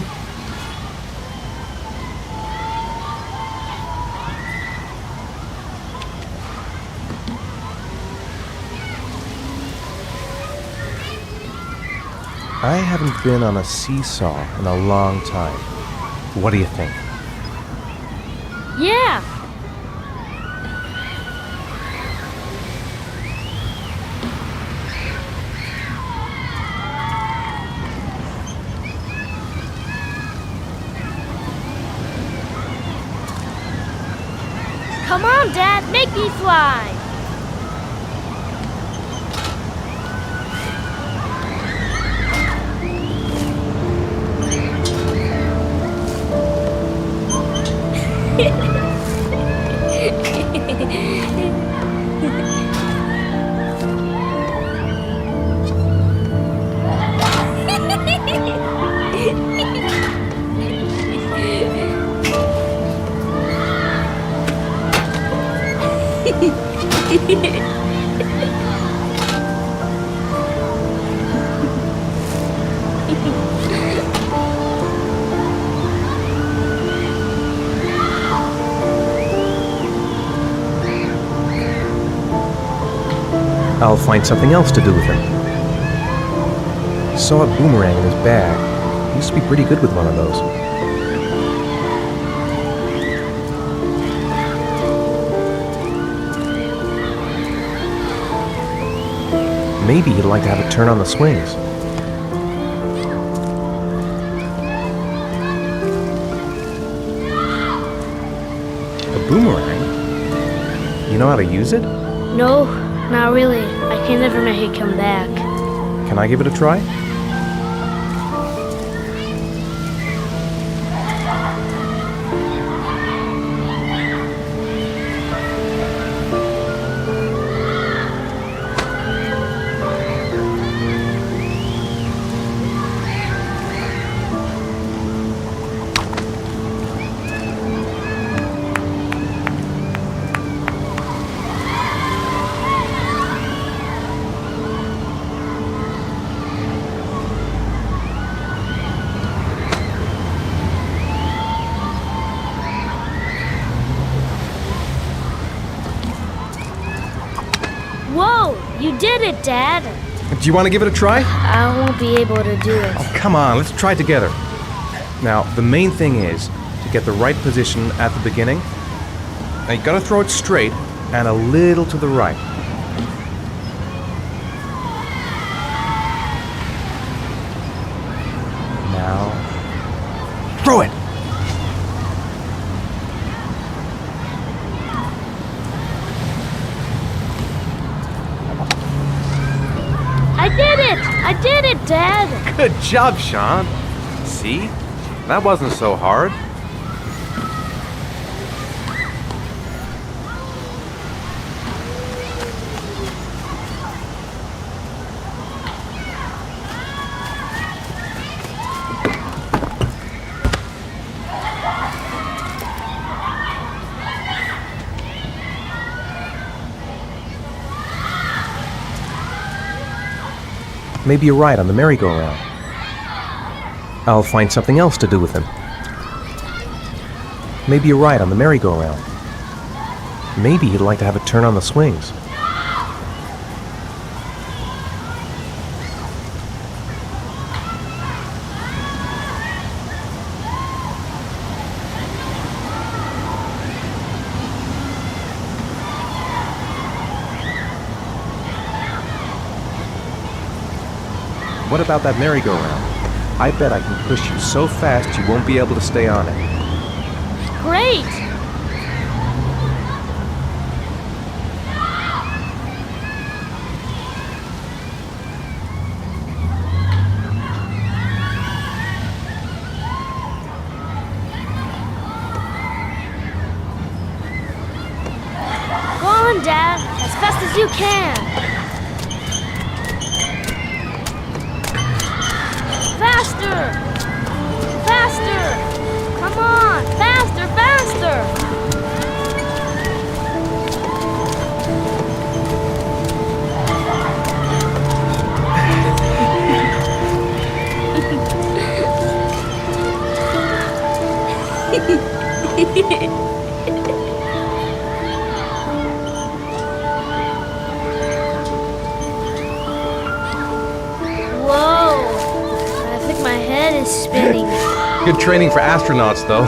I haven't been on a seesaw in a long time. What do you think? Yeah! Come on, Dad, make me fly! I'll find something else to do with him. Saw a boomerang in his bag. He used to be pretty good with one of those. Maybe he'd like to have a turn on the swings. A boomerang? You know how to use it? No, not really. I can never make it come back. Can I give it a try? Whoa! You did it, Dad! Do you want to give it a try? I won't be able to do it. Oh, come on, let's try it together. Now, the main thing is to get the right position at the beginning. Now, you gotta throw it straight and a little to the right. Now, throw it! I did it, Dad! Good job, Sean. See? That wasn't so hard. Maybe you're right on the merry-go-round. I'll find something else to do with him. Maybe you're right on the merry-go-round. Maybe he'd like to have a turn on the swings. What about that merry-go-round? I bet I can push you so fast you won't be able to stay on it. Great! Go on, Dad, as fast as you can. Faster! Faster! Come on! Faster! Faster! Spinning. Good training for astronauts, though.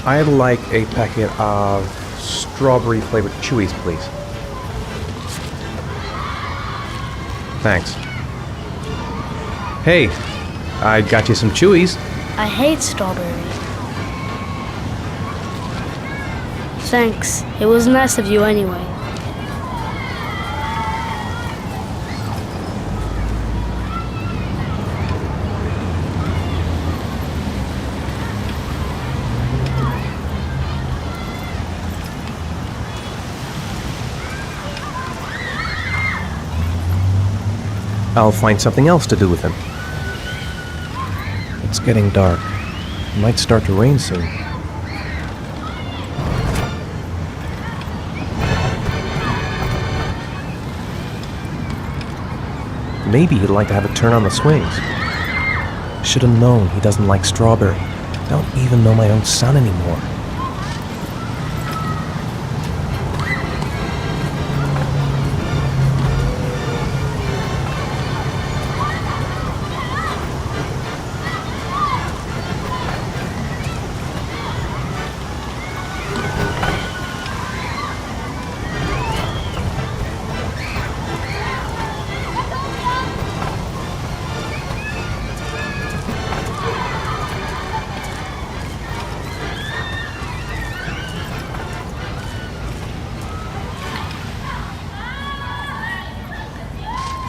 I'd like a packet of strawberry-flavored Chewies, please. Thanks. Hey, I got you some Chewies. I hate strawberries. Thanks. It was nice of you anyway. I'll find something else to do with him. It's getting dark. It might start to rain soon. Maybe he'd like to have a turn on the swings. Should have known he doesn't like strawberry. Don't even know my own son anymore.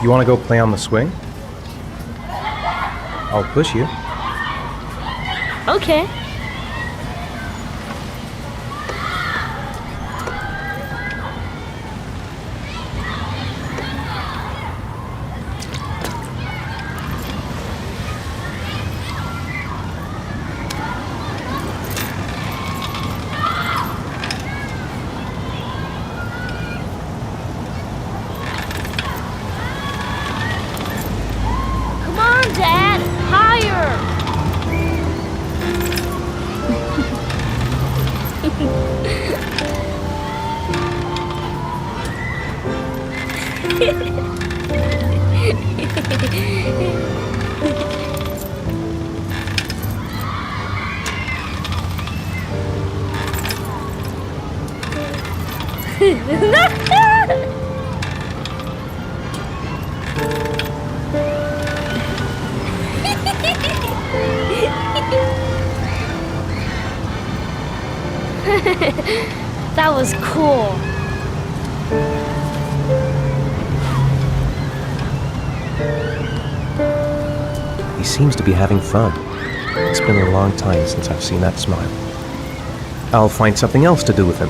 You want to go play on the swing? I'll push you. Okay. Come on, Dad! Higher! That was cool. He seems to be having fun. It's been a long time since I've seen that smile. I'll find something else to do with him.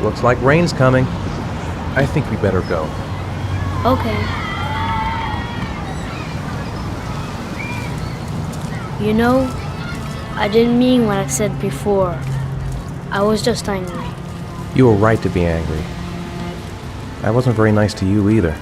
Looks like rain's coming. I think we better go. Okay. You know, I didn't mean what I said before. I was just angry. You were right to be angry. I wasn't very nice to you either.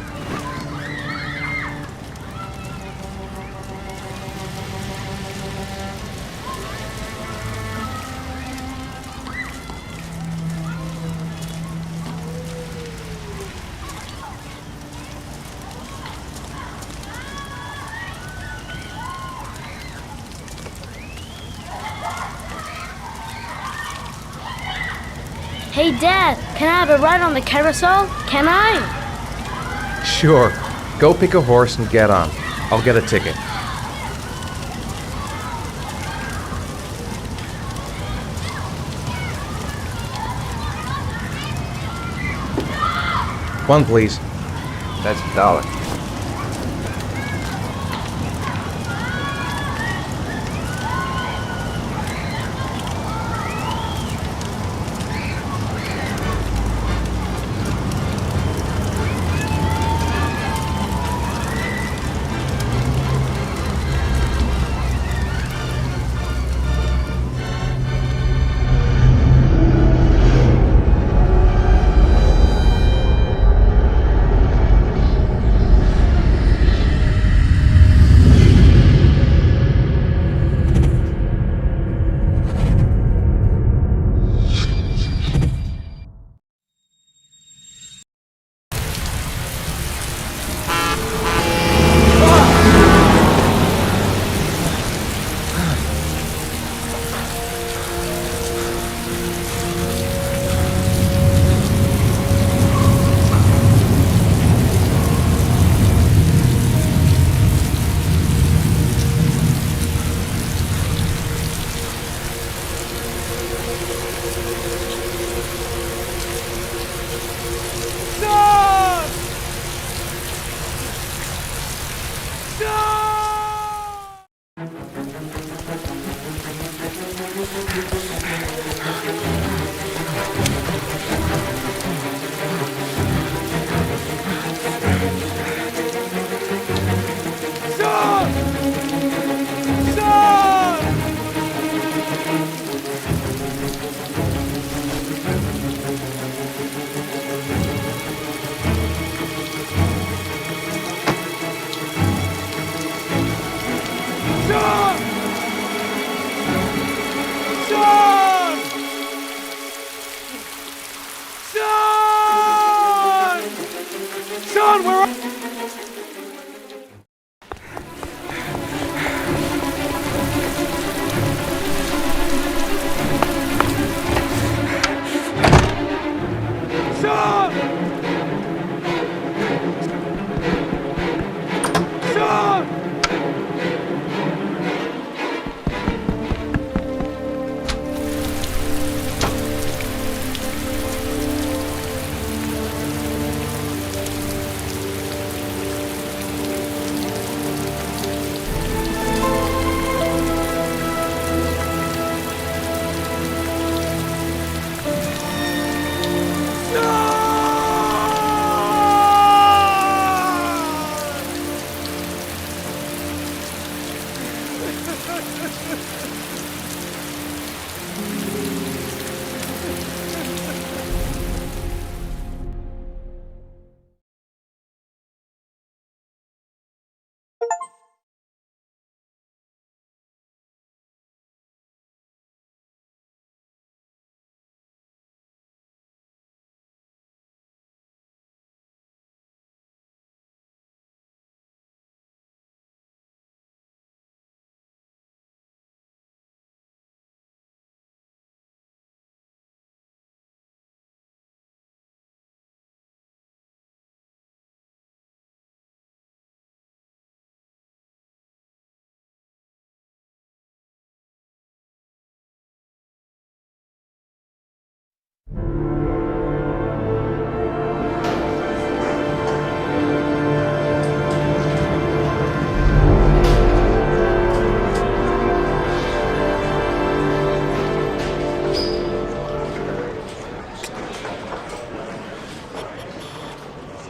Hey, Dad, can I have a ride on the carousel? Can I? Sure. Go pick a horse and get on. I'll get a ticket. One, please. That's $1.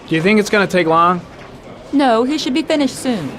Do you think it's gonna take long? No, he should be finished soon.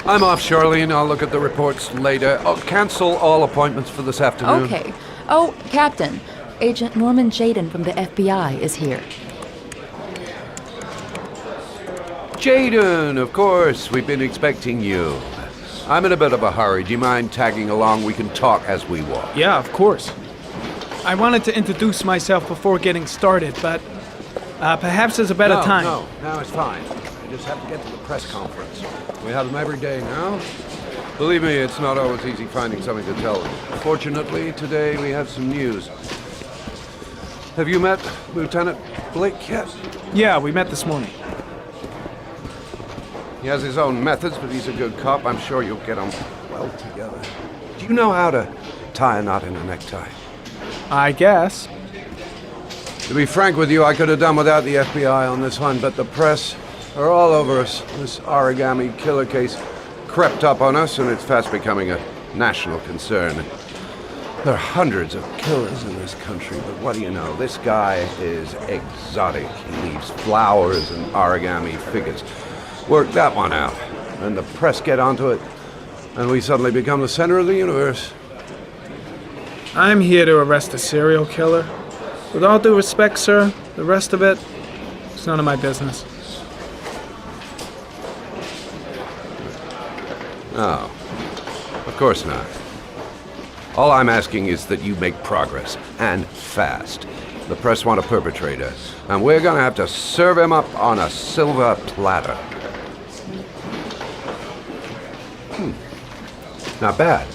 I'm off, Charlene. I'll look at the reports later. Oh, cancel all appointments for this afternoon. Okay. Oh, Captain. Agent Norman Jaden from the FBI is here. Jaden, of course. We've been expecting you. I'm in a bit of a hurry. Do you mind tagging along? We can talk as we walk. Yeah, of course. I wanted to introduce myself before getting started, but perhaps there's a better time. No, it's fine. I just have to get to the press conference. We have them every day now. Believe me, it's not always easy finding something to tell them. Fortunately, today we have some news. Have you met Lieutenant Blake yet? Yeah, we met this morning. He has his own methods, but he's a good cop. I'm sure you'll get on well together. Do you know how to tie a knot in a necktie? I guess. To be frank with you, I could have done without the FBI on this one, but the press are all over us. This Origami killer case crept up on us, and it's fast becoming a national concern. There are hundreds of killers in this country, but what do you know? This guy is exotic. He leaves flowers and origami figures. Work that one out. Then the press get onto it, and we suddenly become the center of the universe. I'm here to arrest a serial killer. With all due respect, sir, the rest of it, it's none of my business. No, of course not. All I'm asking is that you make progress, and fast. The press want a perpetrator, and we're gonna have to serve him up on a silver platter. Not bad.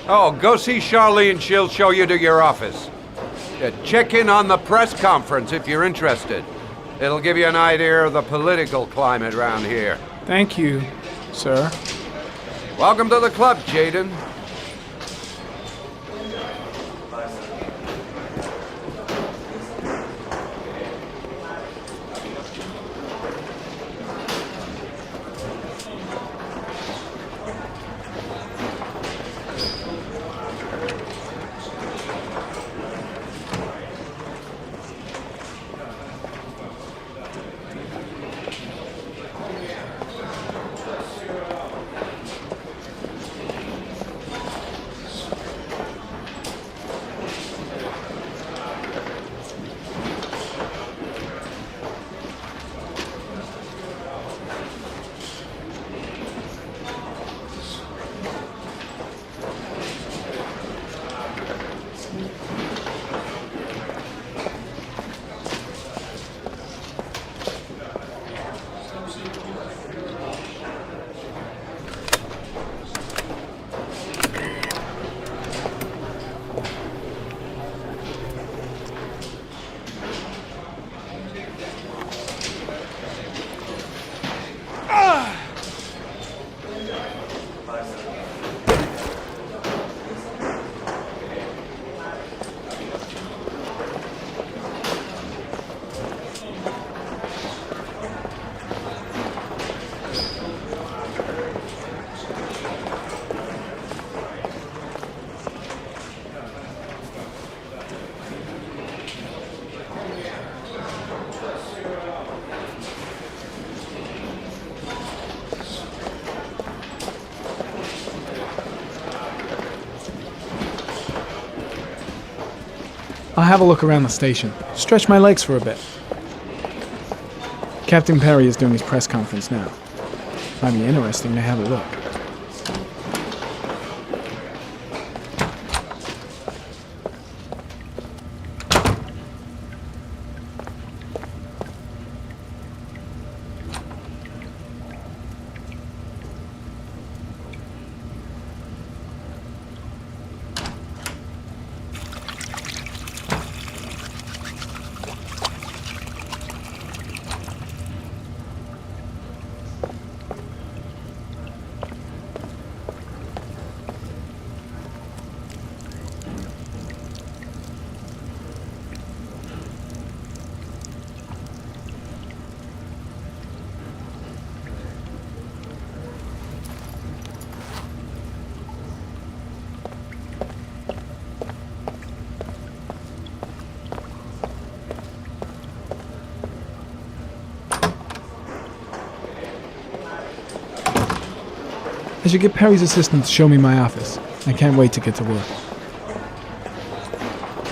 Oh, go see Charlene. She'll show you to your office. Check in on the press conference if you're interested. It'll give you an idea of the political climate around here. Thank you, sir. Welcome to the club, Jaden. I'll have a look around the station. Stretch my legs for a bit. Captain Perry is doing his press conference now. Might be interesting to have a look. I should get Perry's assistant to show me my office. I can't wait to get to work.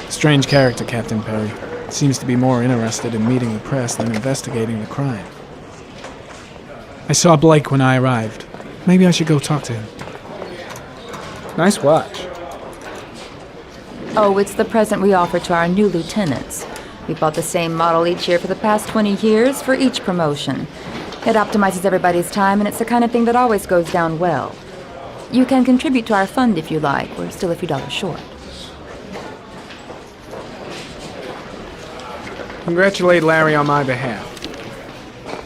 Strange character, Captain Perry. Seems to be more interested in meeting the press than investigating the crime. I saw Blake when I arrived. Maybe I should go talk to him. Nice watch. Oh, it's the present we offer to our new lieutenants. We bought the same model each year for the past 20 years for each promotion. It optimizes everybody's time, and it's the kind of thing that always goes down well. You can contribute to our fund if you like. We're still a few dollars short. Congratulate Larry on my behalf.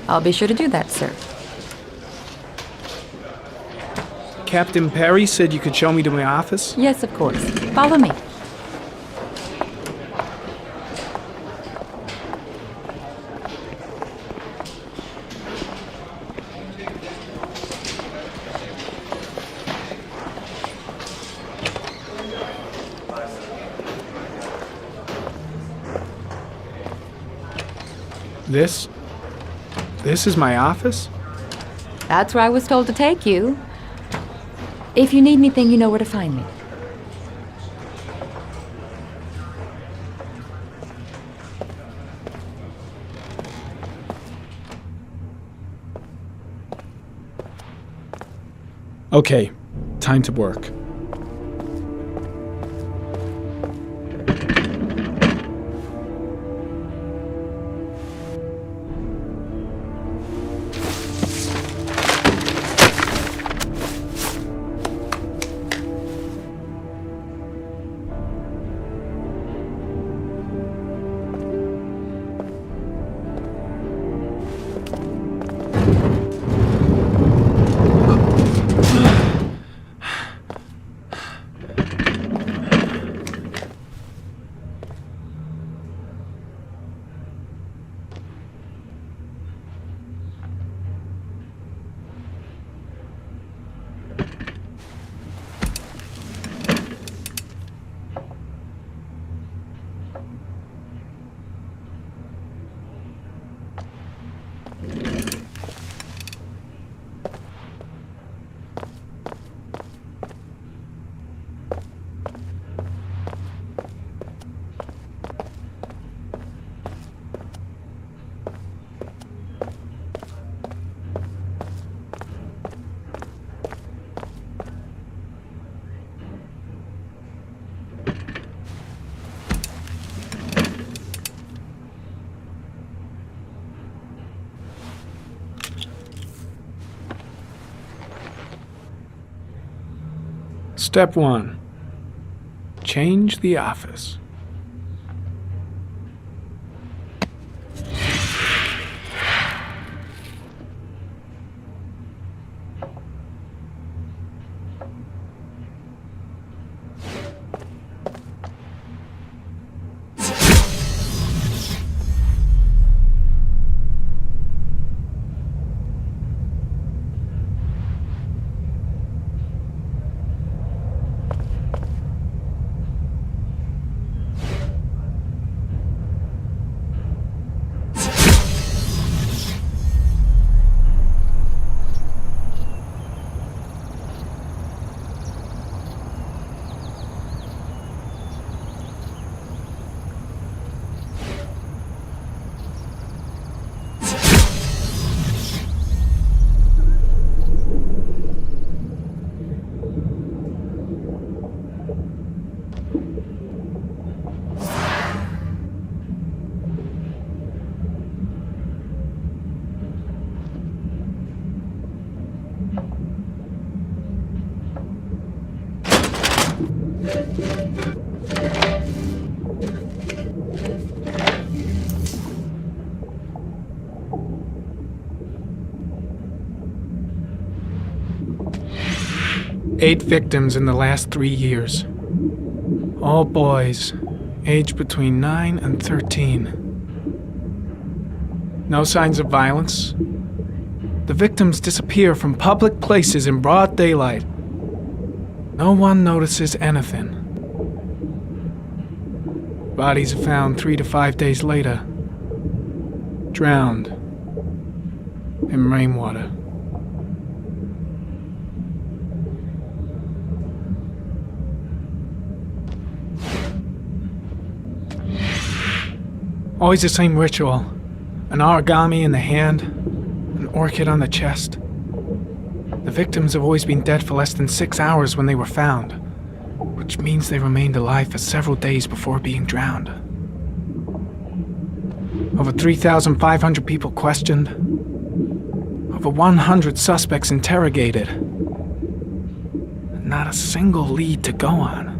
I'll be sure to do that, sir. Captain Perry said you could show me to my office? Yes, of course. Follow me. This is my office? That's where I was told to take you. If you need anything, you know where to find me. Okay, time to work. Step 1. Change the office. 8 victims in the last 3 years. All boys, aged between 9 and 13. No signs of violence. The victims disappear from public places in broad daylight. No one notices anything. Bodies are found 3 to 5 days later, drowned in rainwater. Always the same ritual. An origami in the hand, an orchid on the chest. The victims have always been dead for less than 6 hours when they were found, which means they remained alive for several days before being drowned. Over 3,500 people questioned. Over 100 suspects interrogated. Not a single lead to go on.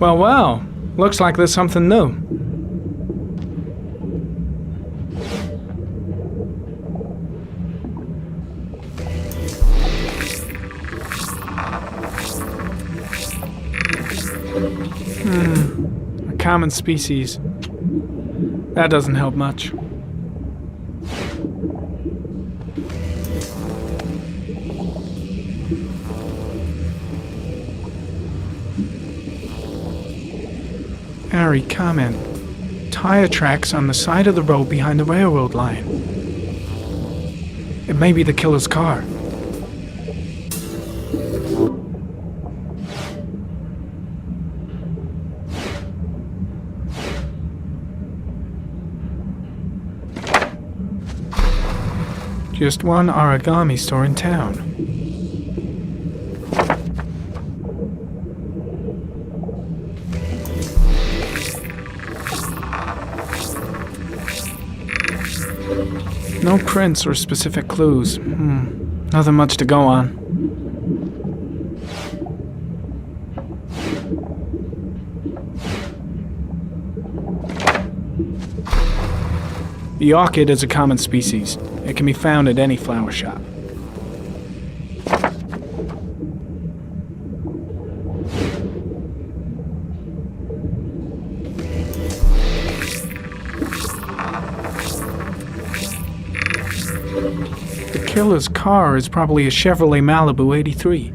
Well, looks like there's something new. A common species. That doesn't help much. Harry, comment. Tire tracks on the side of the road behind the railroad line. It may be the killer's car. Just one origami store in town. No prints or specific clues. Nothing much to go on. The orchid is a common species. It can be found at any flower shop. The killer's car is probably a Chevrolet Malibu 83.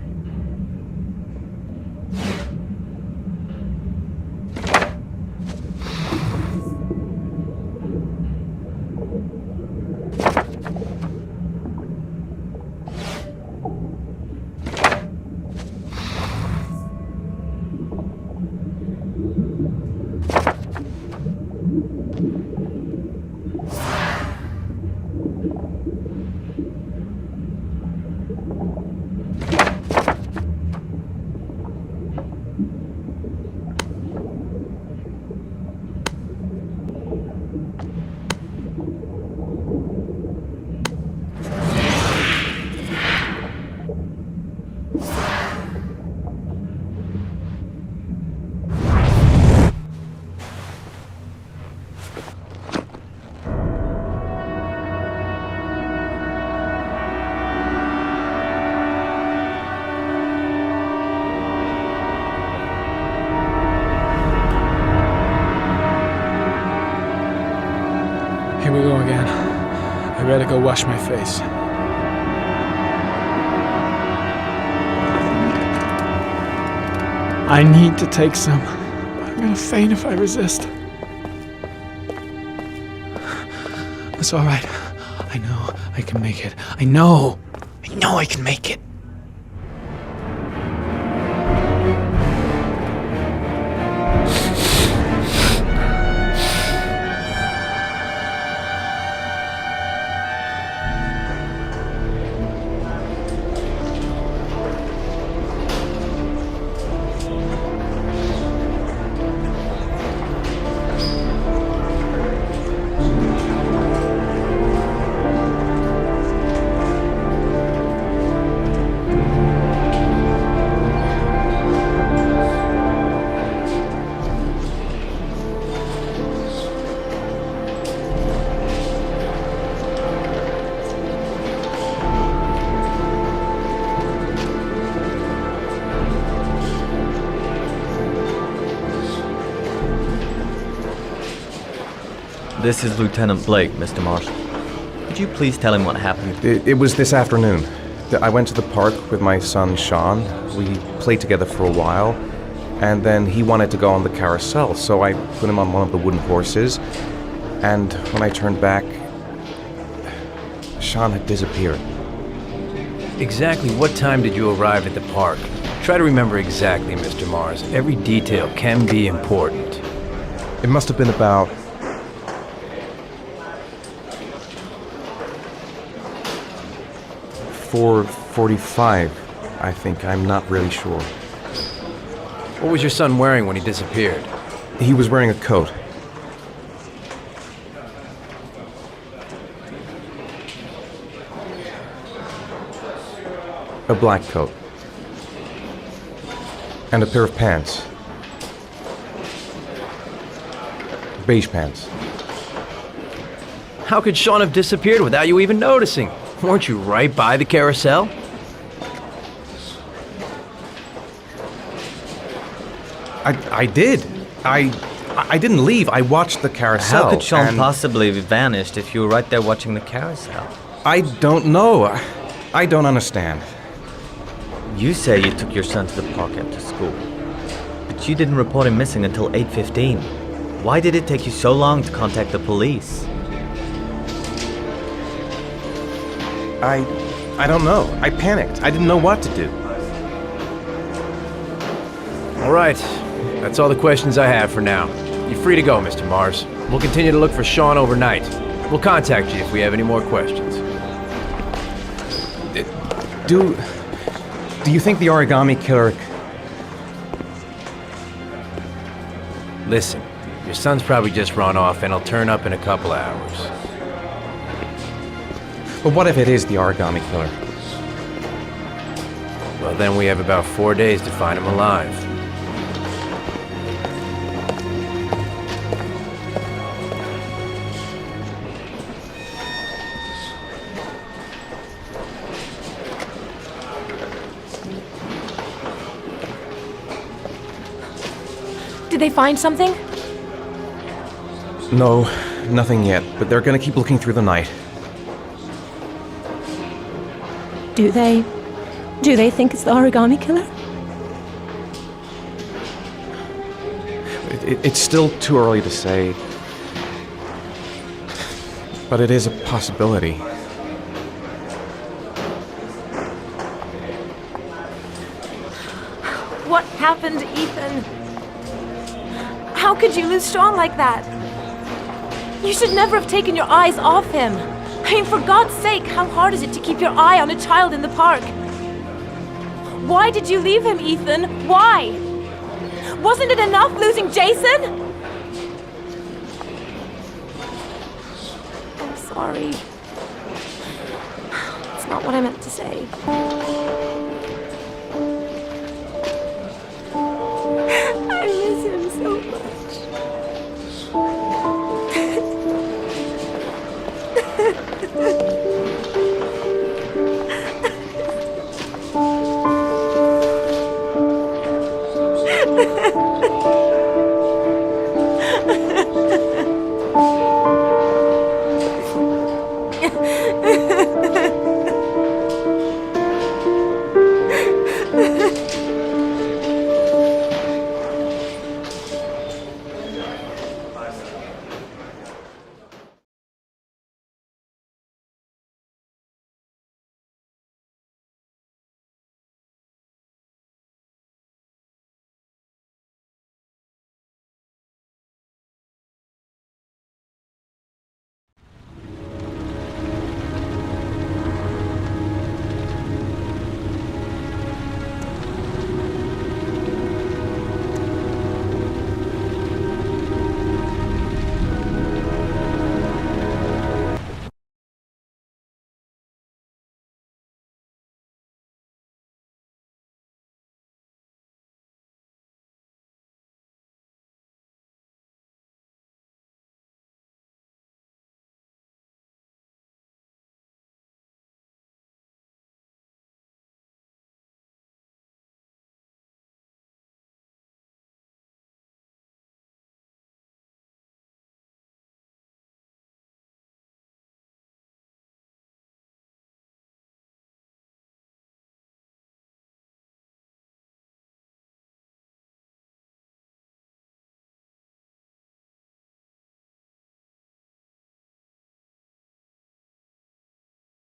Here we go again. I better go wash my face. I need to take some, but I'm gonna faint if I resist. It's all right. I know I can make it. I know I can make it. This is Lieutenant Blake, Mr. Marshall. Could you please tell him what happened? It was this afternoon. I went to the park with my son, Sean. We played together for a while, and then he wanted to go on the carousel, so I put him on one of the wooden horses, and when I turned back, Sean had disappeared. Exactly what time did you arrive at the park? Try to remember exactly, Mr. Mars. Every detail can be important. It must have been about 4:45, I think. I'm not really sure. What was your son wearing when he disappeared? He was wearing a coat. A black coat. And a pair of pants. Beige pants. How could Sean have disappeared without you even noticing? Weren't you right by the carousel? I did. I didn't leave. I watched the carousel. How could Sean possibly have vanished if you were right there watching the carousel? I don't know. I don't understand. You say you took your son to the park after school, but you didn't report him missing until 8:15. Why did it take you so long to contact the police? I don't know. I panicked. I didn't know what to do. All right. That's all the questions I have for now. You're free to go, Mr. Mars. We'll continue to look for Sean overnight. We'll contact you if we have any more questions. Do you think the Origami killer... Listen, your son's probably just run off and he'll turn up in a couple of hours. But what if it is the Origami killer? Well, then we have about 4 days to find him alive. Did they find something? No, nothing yet, but they're gonna keep looking through the night. Do they? Do they think it's the Origami killer? It's still too early to say, but it is a possibility. What happened, Ethan? How could you lose Sean like that? You should never have taken your eyes off him. I mean, for God's sake, how hard is it to keep your eye on a child in the park? Why did you leave him, Ethan? Why? Wasn't it enough losing Jason? I'm sorry. It's not what I meant to say.